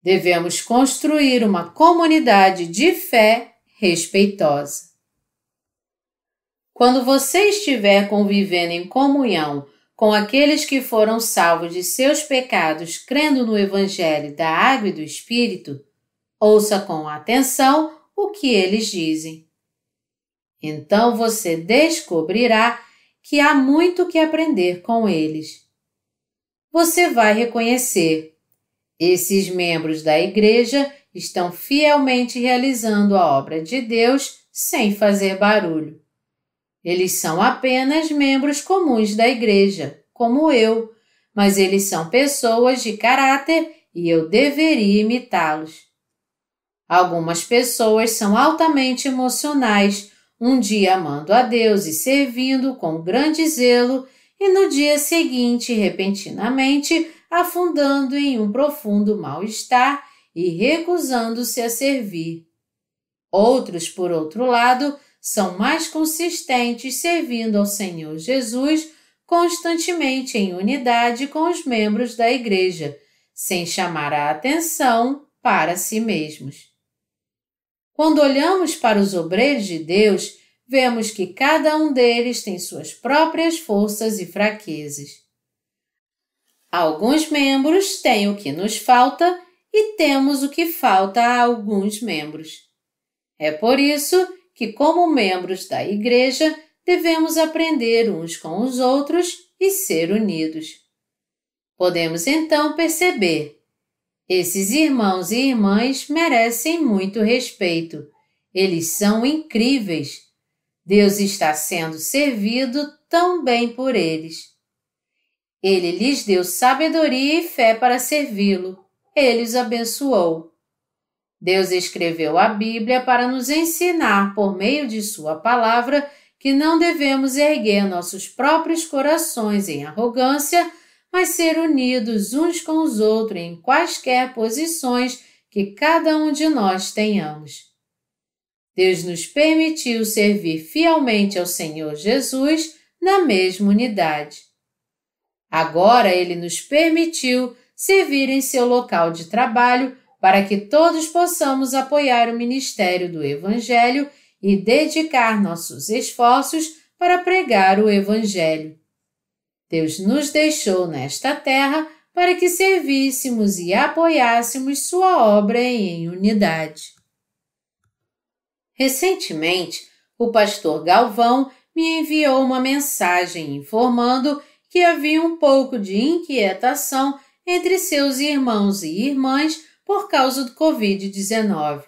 Devemos construir uma comunidade de fé respeitosa. Quando você estiver convivendo em comunhão com aqueles que foram salvos de seus pecados crendo no Evangelho da água e do Espírito, ouça com atenção o que eles dizem. Então você descobrirá que há muito que aprender com eles. Você vai reconhecer: esses membros da igreja estão fielmente realizando a obra de Deus sem fazer barulho. Eles são apenas membros comuns da igreja, como eu, mas eles são pessoas de caráter e eu deveria imitá-los. Algumas pessoas são altamente emocionais, um dia amando a Deus e servindo com grande zelo, e no dia seguinte, repentinamente, afundando em um profundo mal-estar e recusando-se a servir. Outros, por outro lado, são mais consistentes servindo ao Senhor Jesus constantemente em unidade com os membros da igreja, sem chamar a atenção para si mesmos. Quando olhamos para os obreiros de Deus, vemos que cada um deles tem suas próprias forças e fraquezas. Alguns membros têm o que nos falta e temos o que falta a alguns membros. É por isso que, como membros da igreja, devemos aprender uns com os outros e ser unidos. Podemos então perceber: esses irmãos e irmãs merecem muito respeito. Eles são incríveis. Deus está sendo servido tão bem por eles. Ele lhes deu sabedoria e fé para servi-lo. Ele os abençoou. Deus escreveu a Bíblia para nos ensinar, por meio de sua palavra, que não devemos erguer nossos próprios corações em arrogância, mas ser unidos uns com os outros em quaisquer posições que cada um de nós tenhamos. Deus nos permitiu servir fielmente ao Senhor Jesus na mesma unidade. Agora Ele nos permitiu servir em seu local de trabalho para que todos possamos apoiar o ministério do Evangelho e dedicar nossos esforços para pregar o Evangelho. Deus nos deixou nesta terra para que servíssemos e apoiássemos sua obra em unidade. Recentemente, o pastor Galvão me enviou uma mensagem informando que havia um pouco de inquietação entre seus irmãos e irmãs por causa do Covid-19.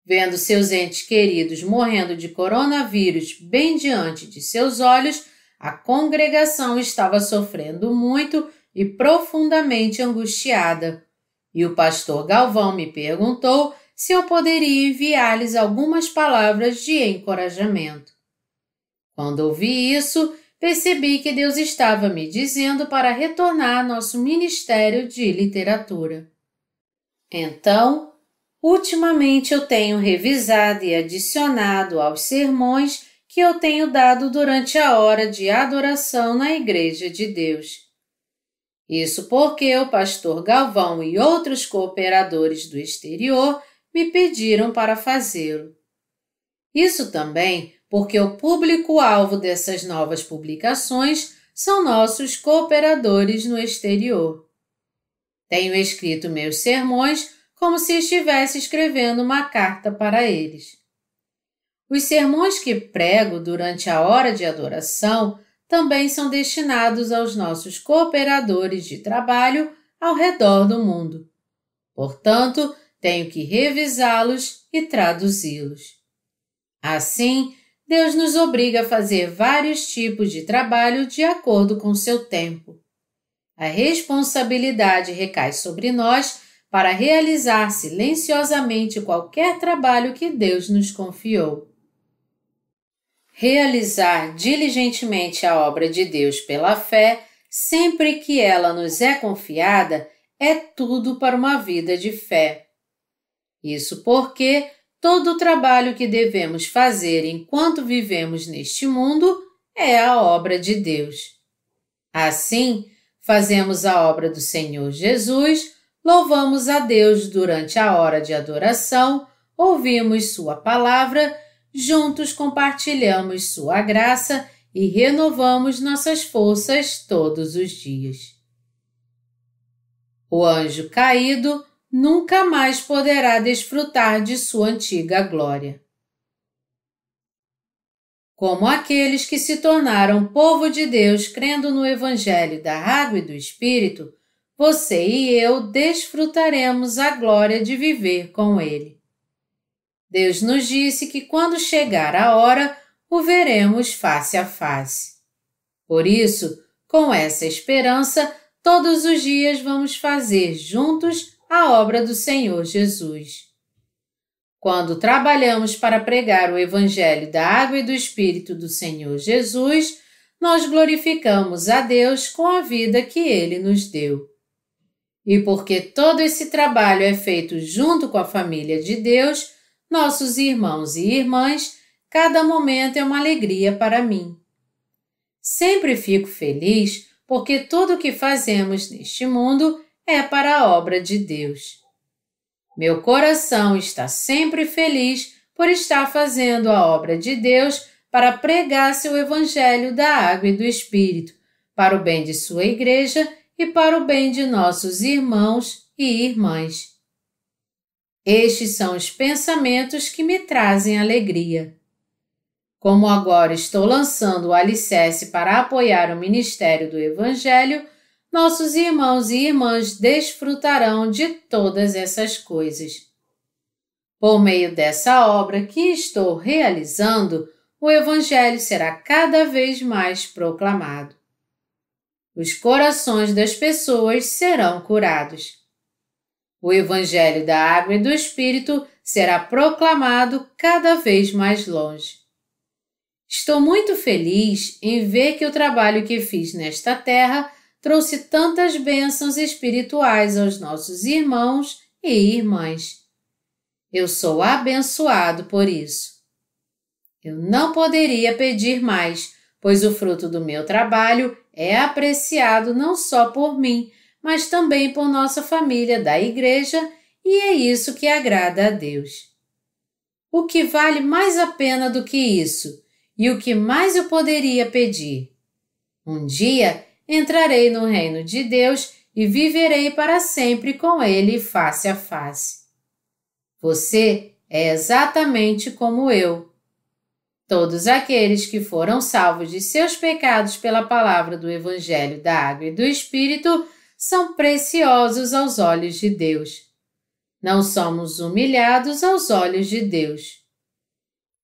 Vendo seus entes queridos morrendo de coronavírus bem diante de seus olhos, a congregação estava sofrendo muito e profundamente angustiada, e o pastor Galvão me perguntou se eu poderia enviar-lhes algumas palavras de encorajamento. Quando ouvi isso, percebi que Deus estava me dizendo para retornar ao nosso ministério de literatura. Então, ultimamente eu tenho revisado e adicionado aos sermões que eu tenho dado durante a hora de adoração na Igreja de Deus. Isso porque o pastor Galvão e outros cooperadores do exterior me pediram para fazê-lo. Isso também porque o público-alvo dessas novas publicações são nossos cooperadores no exterior. Tenho escrito meus sermões como se estivesse escrevendo uma carta para eles. Os sermões que prego durante a hora de adoração também são destinados aos nossos cooperadores de trabalho ao redor do mundo. Portanto, tenho que revisá-los e traduzi-los. Assim, Deus nos obriga a fazer vários tipos de trabalho de acordo com seu tempo. A responsabilidade recai sobre nós para realizar silenciosamente qualquer trabalho que Deus nos confiou. Realizar diligentemente a obra de Deus pela fé, sempre que ela nos é confiada, é tudo para uma vida de fé. Isso porque todo o trabalho que devemos fazer enquanto vivemos neste mundo é a obra de Deus. Assim, fazemos a obra do Senhor Jesus, louvamos a Deus durante a hora de adoração, ouvimos Sua palavra, juntos compartilhamos Sua graça e renovamos nossas forças todos os dias. O anjo caído nunca mais poderá desfrutar de sua antiga glória. Como aqueles que se tornaram povo de Deus crendo no Evangelho da Água e do Espírito, você e eu desfrutaremos a glória de viver com Ele. Deus nos disse que quando chegar a hora, o veremos face a face. Por isso, com essa esperança, todos os dias vamos fazer juntos a obra do Senhor Jesus. Quando trabalhamos para pregar o Evangelho da Água e do Espírito do Senhor Jesus, nós glorificamos a Deus com a vida que Ele nos deu. E porque todo esse trabalho é feito junto com a família de Deus, nossos irmãos e irmãs, cada momento é uma alegria para mim. Sempre fico feliz porque tudo o que fazemos neste mundo é para a obra de Deus. Meu coração está sempre feliz por estar fazendo a obra de Deus para pregar seu Evangelho da Água e do Espírito, para o bem de sua igreja e para o bem de nossos irmãos e irmãs. Estes são os pensamentos que me trazem alegria. Como agora estou lançando o alicerce para apoiar o ministério do Evangelho, nossos irmãos e irmãs desfrutarão de todas essas coisas. Por meio dessa obra que estou realizando, o Evangelho será cada vez mais proclamado. Os corações das pessoas serão curados. O Evangelho da Água e do Espírito será proclamado cada vez mais longe. Estou muito feliz em ver que o trabalho que fiz nesta terra trouxe tantas bênçãos espirituais aos nossos irmãos e irmãs. Eu sou abençoado por isso. Eu não poderia pedir mais, pois o fruto do meu trabalho é apreciado não só por mim, mas também por nossa família da igreja, e é isso que agrada a Deus. O que vale mais a pena do que isso, e o que mais eu poderia pedir? Um dia entrarei no reino de Deus e viverei para sempre com Ele face a face. Você é exatamente como eu. Todos aqueles que foram salvos de seus pecados pela palavra do Evangelho da Água e do Espírito são preciosos aos olhos de Deus. Não somos humilhados aos olhos de Deus.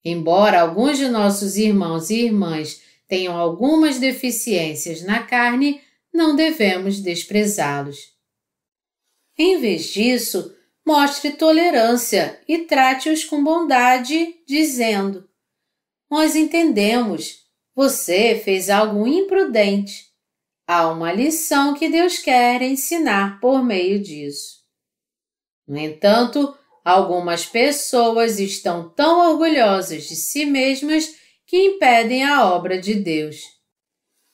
Embora alguns de nossos irmãos e irmãs tenham algumas deficiências na carne, não devemos desprezá-los. Em vez disso, mostre tolerância e trate-os com bondade, dizendo: nós entendemos, você fez algo imprudente. Há uma lição que Deus quer ensinar por meio disso. No entanto, algumas pessoas estão tão orgulhosas de si mesmas que impedem a obra de Deus.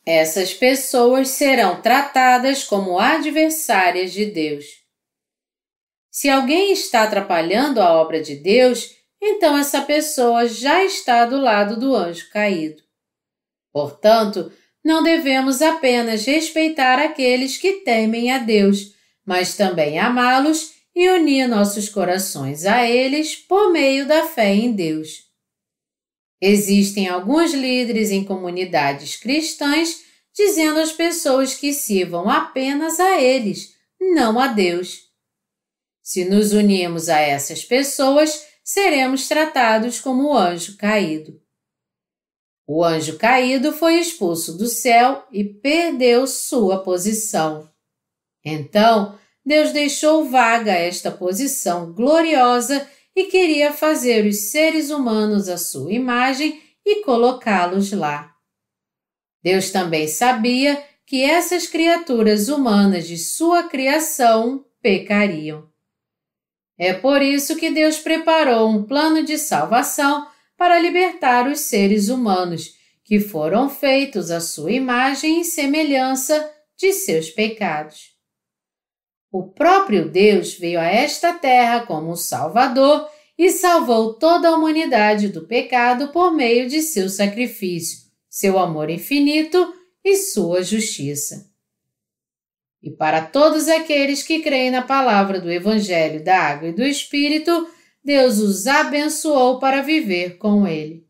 Essas pessoas serão tratadas como adversárias de Deus. Se alguém está atrapalhando a obra de Deus, então essa pessoa já está do lado do anjo caído. Portanto, não devemos apenas respeitar aqueles que temem a Deus, mas também amá-los e unir nossos corações a eles por meio da fé em Deus. Existem alguns líderes em comunidades cristãs dizendo às pessoas que sirvam apenas a eles, não a Deus. Se nos unirmos a essas pessoas, seremos tratados como o anjo caído. O anjo caído foi expulso do céu e perdeu sua posição. Então, Deus deixou vaga esta posição gloriosa e queria fazer os seres humanos à sua imagem e colocá-los lá. Deus também sabia que essas criaturas humanas de sua criação pecariam. É por isso que Deus preparou um plano de salvação para libertar os seres humanos, que foram feitos à sua imagem e semelhança de seus pecados. O próprio Deus veio a esta terra como um Salvador e salvou toda a humanidade do pecado por meio de seu sacrifício, seu amor infinito e sua justiça. E para todos aqueles que creem na palavra do Evangelho da Água e do Espírito, Deus os abençoou para viver com Ele.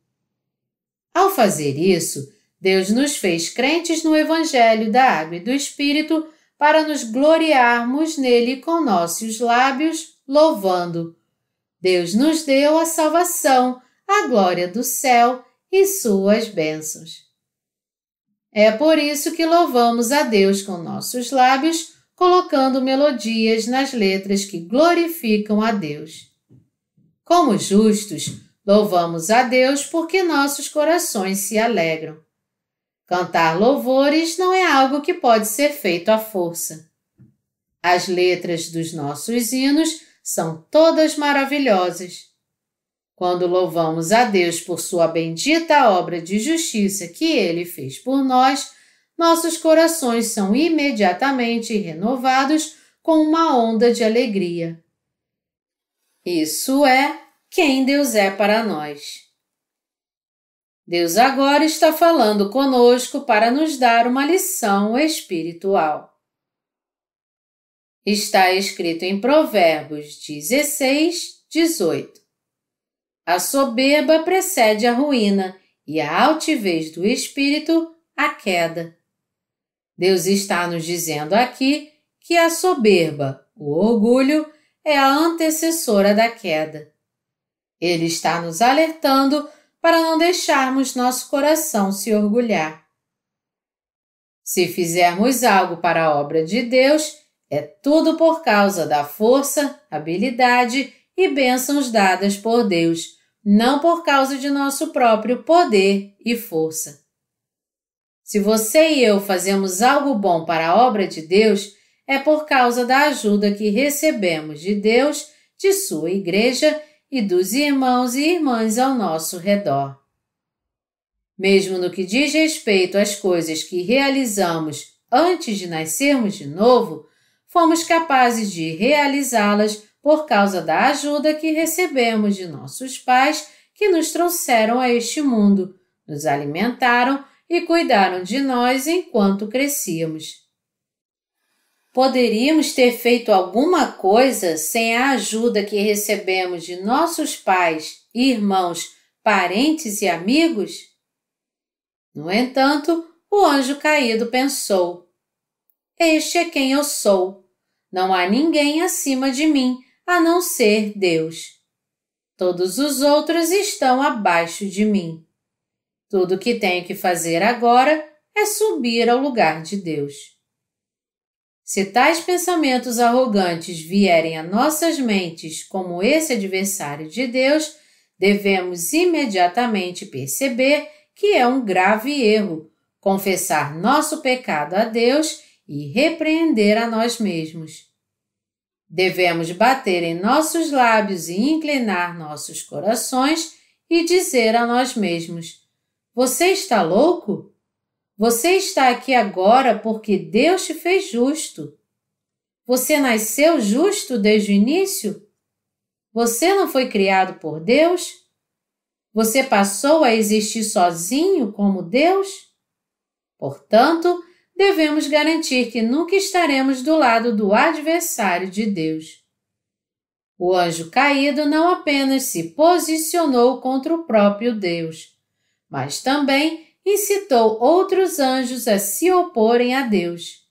Ao fazer isso, Deus nos fez crentes no Evangelho da Água e do Espírito para nos gloriarmos nele com nossos lábios, louvando. Deus nos deu a salvação, a glória do céu e suas bênçãos. É por isso que louvamos a Deus com nossos lábios, colocando melodias nas letras que glorificam a Deus. Como justos, louvamos a Deus porque nossos corações se alegram. Cantar louvores não é algo que pode ser feito à força. As letras dos nossos hinos são todas maravilhosas. Quando louvamos a Deus por sua bendita obra de justiça que Ele fez por nós, nossos corações são imediatamente renovados com uma onda de alegria. Isso é quem Deus é para nós. Deus agora está falando conosco para nos dar uma lição espiritual. Está escrito em Provérbios 16, 18. A soberba precede a ruína e a altivez do espírito a queda. Deus está nos dizendo aqui que a soberba, o orgulho, é a antecessora da queda. Ele está nos alertando para não deixarmos nosso coração se orgulhar. Se fizermos algo para a obra de Deus, é tudo por causa da força, habilidade e bênçãos dadas por Deus, não por causa de nosso próprio poder e força. Se você e eu fazemos algo bom para a obra de Deus, é por causa da ajuda que recebemos de Deus, de sua igreja e dos irmãos e irmãs ao nosso redor. Mesmo no que diz respeito às coisas que realizamos antes de nascermos de novo, fomos capazes de realizá-las por causa da ajuda que recebemos de nossos pais que nos trouxeram a este mundo, nos alimentaram e cuidaram de nós enquanto crescíamos. Poderíamos ter feito alguma coisa sem a ajuda que recebemos de nossos pais, irmãos, parentes e amigos? No entanto, o anjo caído pensou: este é quem eu sou. Não há ninguém acima de mim, a não ser Deus. Todos os outros estão abaixo de mim. Tudo o que tenho que fazer agora é subir ao lugar de Deus. Se tais pensamentos arrogantes vierem a nossas mentes como esse adversário de Deus, devemos imediatamente perceber que é um grave erro, confessar nosso pecado a Deus e repreender a nós mesmos. Devemos bater em nossos lábios e inclinar nossos corações e dizer a nós mesmos: você está louco? Você está aqui agora porque Deus te fez justo. Você nasceu justo desde o início? Você não foi criado por Deus? Você passou a existir sozinho como Deus? Portanto, devemos garantir que nunca estaremos do lado do adversário de Deus. O anjo caído não apenas se posicionou contra o próprio Deus, mas também incitou outros anjos a se oporem a Deus.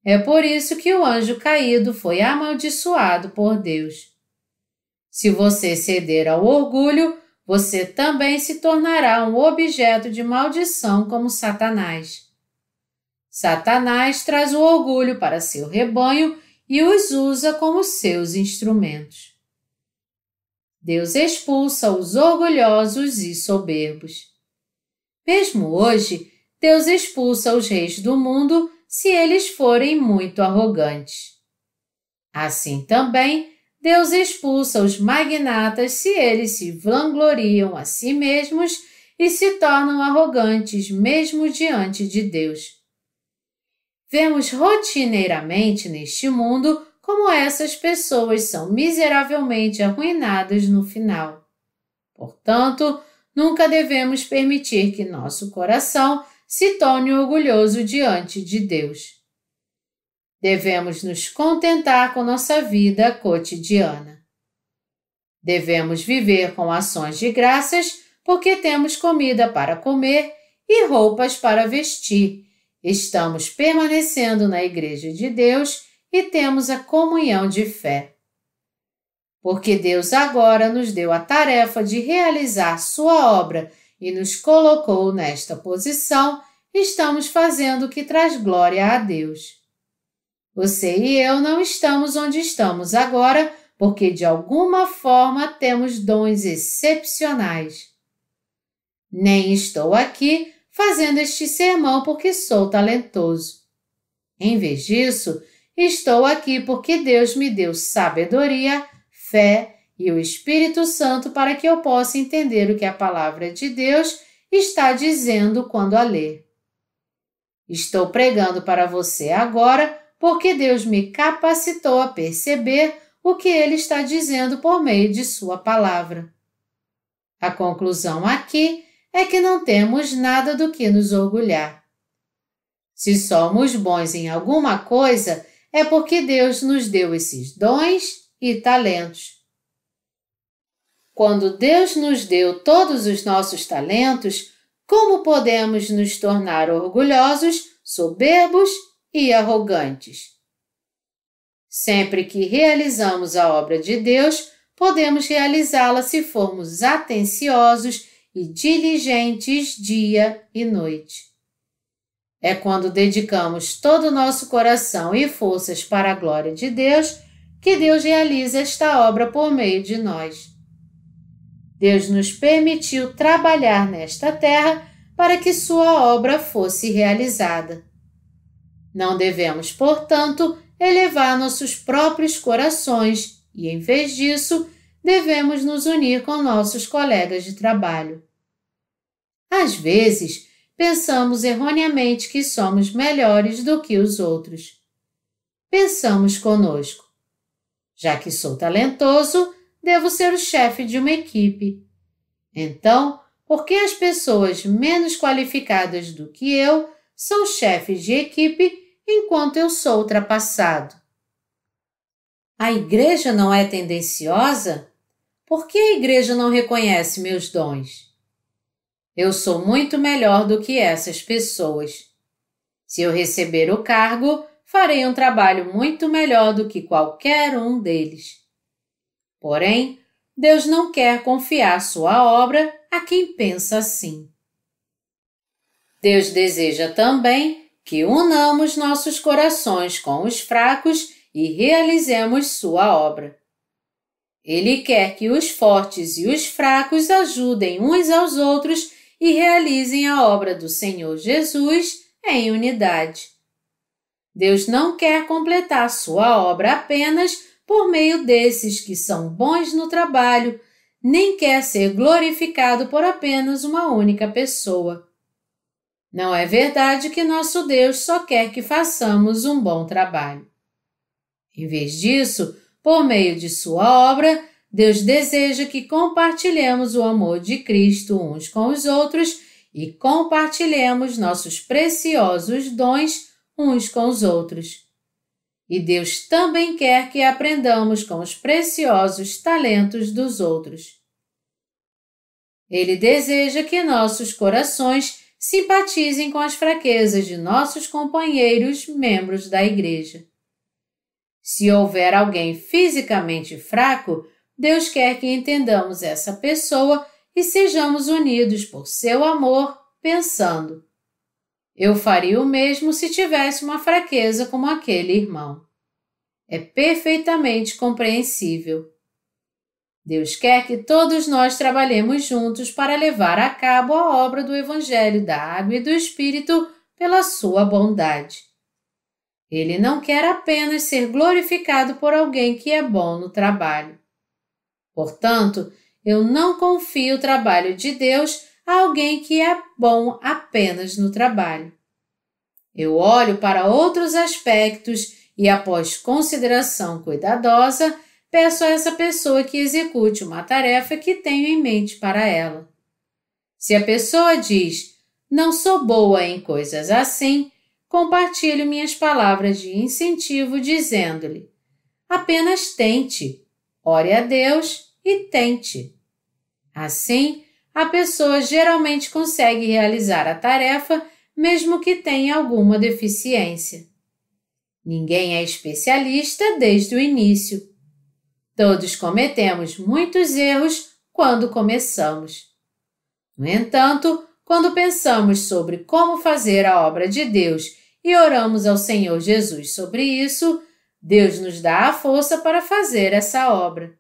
É por isso que o anjo caído foi amaldiçoado por Deus. Se você ceder ao orgulho, você também se tornará um objeto de maldição como Satanás. Satanás traz o orgulho para seu rebanho e os usa como seus instrumentos. Deus expulsa os orgulhosos e soberbos. Mesmo hoje, Deus expulsa os reis do mundo se eles forem muito arrogantes. Assim também, Deus expulsa os magnatas se eles se vangloriam a si mesmos e se tornam arrogantes mesmo diante de Deus. Vemos rotineiramente neste mundo como essas pessoas são miseravelmente arruinadas no final. Portanto, nunca devemos permitir que nosso coração se torne orgulhoso diante de Deus. Devemos nos contentar com nossa vida cotidiana. Devemos viver com ações de graças porque temos comida para comer e roupas para vestir. Estamos permanecendo na Igreja de Deus e temos a comunhão de fé. Porque Deus agora nos deu a tarefa de realizar sua obra e nos colocou nesta posição, estamos fazendo o que traz glória a Deus. Você e eu não estamos onde estamos agora porque de alguma forma temos dons excepcionais. Nem estou aqui fazendo este sermão porque sou talentoso. Em vez disso, estou aqui porque Deus me deu sabedoria, fé e o Espírito Santo para que eu possa entender o que a palavra de Deus está dizendo quando a ler. Estou pregando para você agora porque Deus me capacitou a perceber o que Ele está dizendo por meio de sua palavra. A conclusão aqui é que não temos nada do que nos orgulhar. Se somos bons em alguma coisa, é porque Deus nos deu esses dons e talentos. Quando Deus nos deu todos os nossos talentos, como podemos nos tornar orgulhosos, soberbos e arrogantes? Sempre que realizamos a obra de Deus, podemos realizá-la se formos atenciosos e diligentes dia e noite. É quando dedicamos todo o nosso coração e forças para a glória de Deus que Deus realiza esta obra por meio de nós. Deus nos permitiu trabalhar nesta terra para que sua obra fosse realizada. Não devemos, portanto, elevar nossos próprios corações e, em vez disso, devemos nos unir com nossos colegas de trabalho. Às vezes, pensamos erroneamente que somos melhores do que os outros. Pensamos conosco: já que sou talentoso, devo ser o chefe de uma equipe. Então, por que as pessoas menos qualificadas do que eu são chefes de equipe enquanto eu sou ultrapassado? A igreja não é tendenciosa? Por que a igreja não reconhece meus dons? Eu sou muito melhor do que essas pessoas. Se eu receber o cargo, farei um trabalho muito melhor do que qualquer um deles. Porém, Deus não quer confiar sua obra a quem pensa assim. Deus deseja também que unamos nossos corações com os fracos e realizemos sua obra. Ele quer que os fortes e os fracos ajudem uns aos outros e realizem a obra do Senhor Jesus em unidade. Deus não quer completar sua obra apenas por meio desses que são bons no trabalho, nem quer ser glorificado por apenas uma única pessoa. Não é verdade que nosso Deus só quer que façamos um bom trabalho. Em vez disso, por meio de sua obra, Deus deseja que compartilhemos o amor de Cristo uns com os outros e compartilhemos nossos preciosos dons uns com os outros. E Deus também quer que aprendamos com os preciosos talentos dos outros. Ele deseja que nossos corações simpatizem com as fraquezas de nossos companheiros, membros da igreja. Se houver alguém fisicamente fraco, Deus quer que entendamos essa pessoa e sejamos unidos por seu amor, pensando: eu faria o mesmo se tivesse uma fraqueza como aquele irmão. É perfeitamente compreensível. Deus quer que todos nós trabalhemos juntos para levar a cabo a obra do Evangelho da Água e do Espírito pela sua bondade. Ele não quer apenas ser glorificado por alguém que é bom no trabalho. Portanto, eu não confio o trabalho de Deus a alguém que é bom apenas no trabalho. Eu olho para outros aspectos e, após consideração cuidadosa, peço a essa pessoa que execute uma tarefa que tenho em mente para ela. Se a pessoa diz: não sou boa em coisas assim, compartilho minhas palavras de incentivo dizendo-lhe: apenas tente, ore a Deus e tente. Assim, a pessoa geralmente consegue realizar a tarefa mesmo que tenha alguma deficiência. Ninguém é especialista desde o início. Todos cometemos muitos erros quando começamos. No entanto, quando pensamos sobre como fazer a obra de Deus e oramos ao Senhor Jesus sobre isso, Deus nos dá a força para fazer essa obra.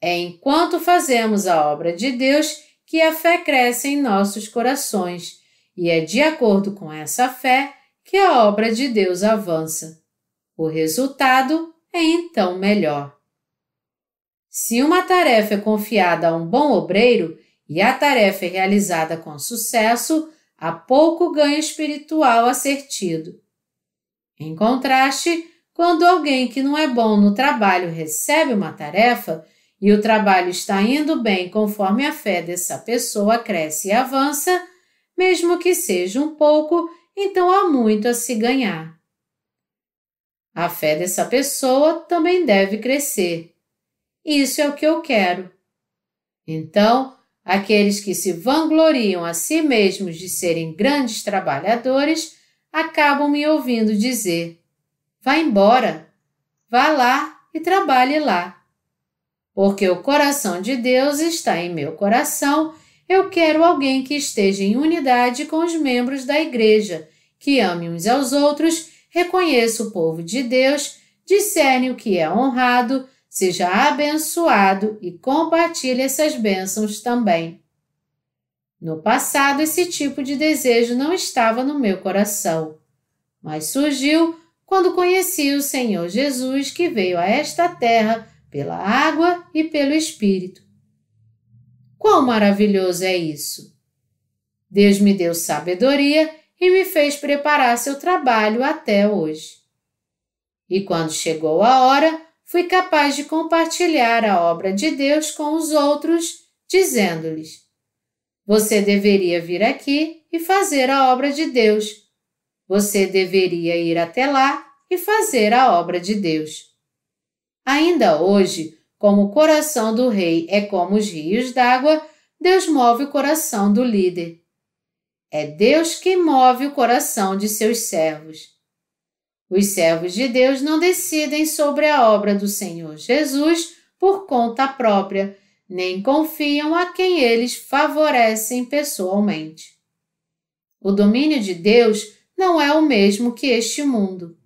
É enquanto fazemos a obra de Deus que a fé cresce em nossos corações, e é de acordo com essa fé que a obra de Deus avança. O resultado é então melhor. Se uma tarefa é confiada a um bom obreiro e a tarefa é realizada com sucesso, há pouco ganho espiritual a ser tido. Em contraste, quando alguém que não é bom no trabalho recebe uma tarefa e o trabalho está indo bem conforme a fé dessa pessoa cresce e avança, mesmo que seja um pouco, então há muito a se ganhar. A fé dessa pessoa também deve crescer. Isso é o que eu quero. Então, aqueles que se vangloriam a si mesmos de serem grandes trabalhadores acabam me ouvindo dizer: vá embora, vá lá e trabalhe lá. Porque o coração de Deus está em meu coração, eu quero alguém que esteja em unidade com os membros da igreja, que ame uns aos outros, reconheça o povo de Deus, discerne o que é honrado, seja abençoado e compartilhe essas bênçãos também. No passado, esse tipo de desejo não estava no meu coração, mas surgiu quando conheci o Senhor Jesus, que veio a esta terra pela água e pelo Espírito. Quão maravilhoso é isso! Deus me deu sabedoria e me fez preparar seu trabalho até hoje. E quando chegou a hora, fui capaz de compartilhar a obra de Deus com os outros, dizendo-lhes: você deveria vir aqui e fazer a obra de Deus. Você deveria ir até lá e fazer a obra de Deus. Ainda hoje, como o coração do rei é como os rios d'água, Deus move o coração do líder. É Deus que move o coração de seus servos. Os servos de Deus não decidem sobre a obra do Senhor Jesus por conta própria, nem confiam a quem eles favorecem pessoalmente. O domínio de Deus não é o mesmo que este mundo.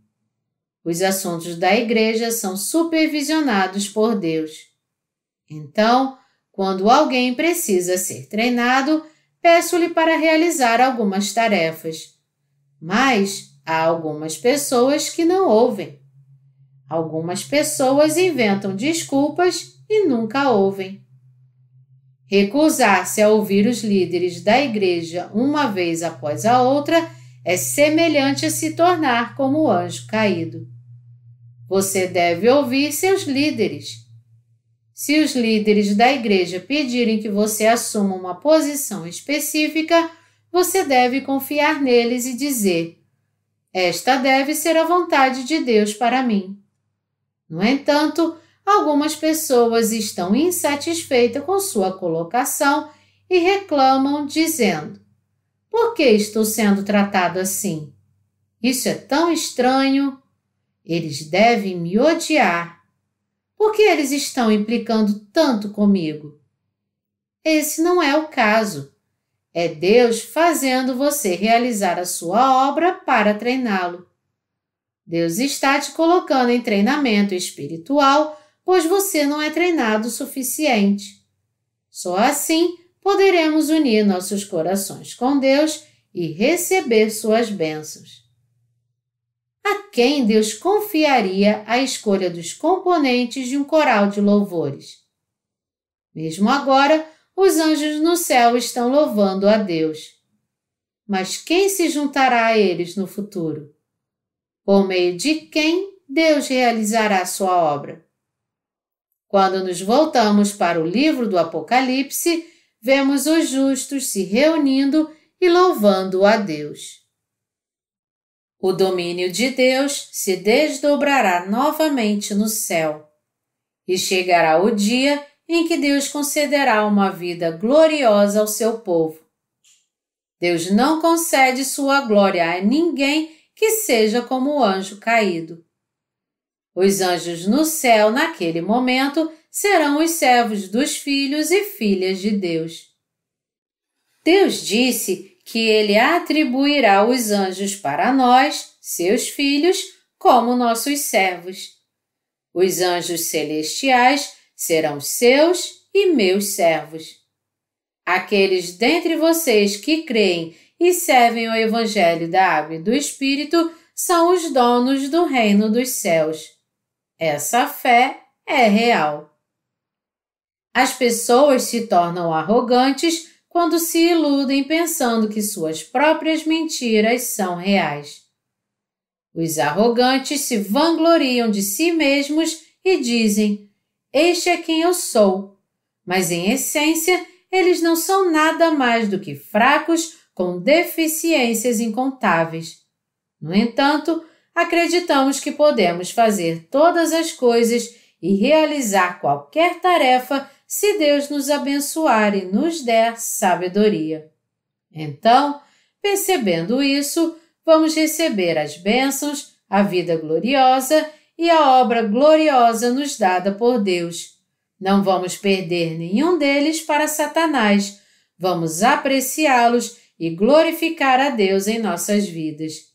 Os assuntos da igreja são supervisionados por Deus. Então, quando alguém precisa ser treinado, peço-lhe para realizar algumas tarefas. Mas há algumas pessoas que não ouvem. Algumas pessoas inventam desculpas e nunca ouvem. Recusar-se a ouvir os líderes da igreja uma vez após a outra é semelhante a se tornar como o anjo caído. Você deve ouvir seus líderes. Se os líderes da igreja pedirem que você assuma uma posição específica, você deve confiar neles e dizer: Esta deve ser a vontade de Deus para mim. No entanto, algumas pessoas estão insatisfeitas com sua colocação e reclamam, dizendo: por que estou sendo tratado assim? Isso é tão estranho. Eles devem me odiar. Por que eles estão implicando tanto comigo? Esse não é o caso. É Deus fazendo você realizar a sua obra para treiná-lo. Deus está te colocando em treinamento espiritual, pois você não é treinado o suficiente. Só assim poderemos unir nossos corações com Deus e receber suas bênçãos. A quem Deus confiaria a escolha dos componentes de um coral de louvores? Mesmo agora, os anjos no céu estão louvando a Deus. Mas quem se juntará a eles no futuro? Por meio de quem Deus realizará sua obra? Quando nos voltamos para o livro do Apocalipse, vemos os justos se reunindo e louvando a Deus. O domínio de Deus se desdobrará novamente no céu, e chegará o dia em que Deus concederá uma vida gloriosa ao seu povo. Deus não concede sua glória a ninguém que seja como o anjo caído. Os anjos no céu, naquele momento, serão os servos dos filhos e filhas de Deus. Deus disse que Ele atribuirá os anjos para nós, seus filhos, como nossos servos. Os anjos celestiais serão seus e meus servos. Aqueles dentre vocês que creem e servem o Evangelho da Água e do Espírito são os donos do reino dos céus. Essa fé é real. As pessoas se tornam arrogantes quando se iludem pensando que suas próprias mentiras são reais. Os arrogantes se vangloriam de si mesmos e dizem: este é quem eu sou, mas em essência eles não são nada mais do que fracos com deficiências incontáveis. No entanto, acreditamos que podemos fazer todas as coisas e realizar qualquer tarefa se Deus nos abençoar e nos der sabedoria. Então, percebendo isso, vamos receber as bênçãos, a vida gloriosa e a obra gloriosa nos dada por Deus. Não vamos perder nenhum deles para Satanás. Vamos apreciá-los e glorificar a Deus em nossas vidas.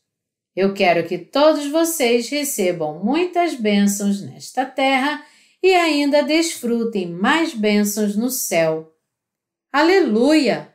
Eu quero que todos vocês recebam muitas bênçãos nesta terra e ainda desfrutem mais bênçãos no céu. Aleluia!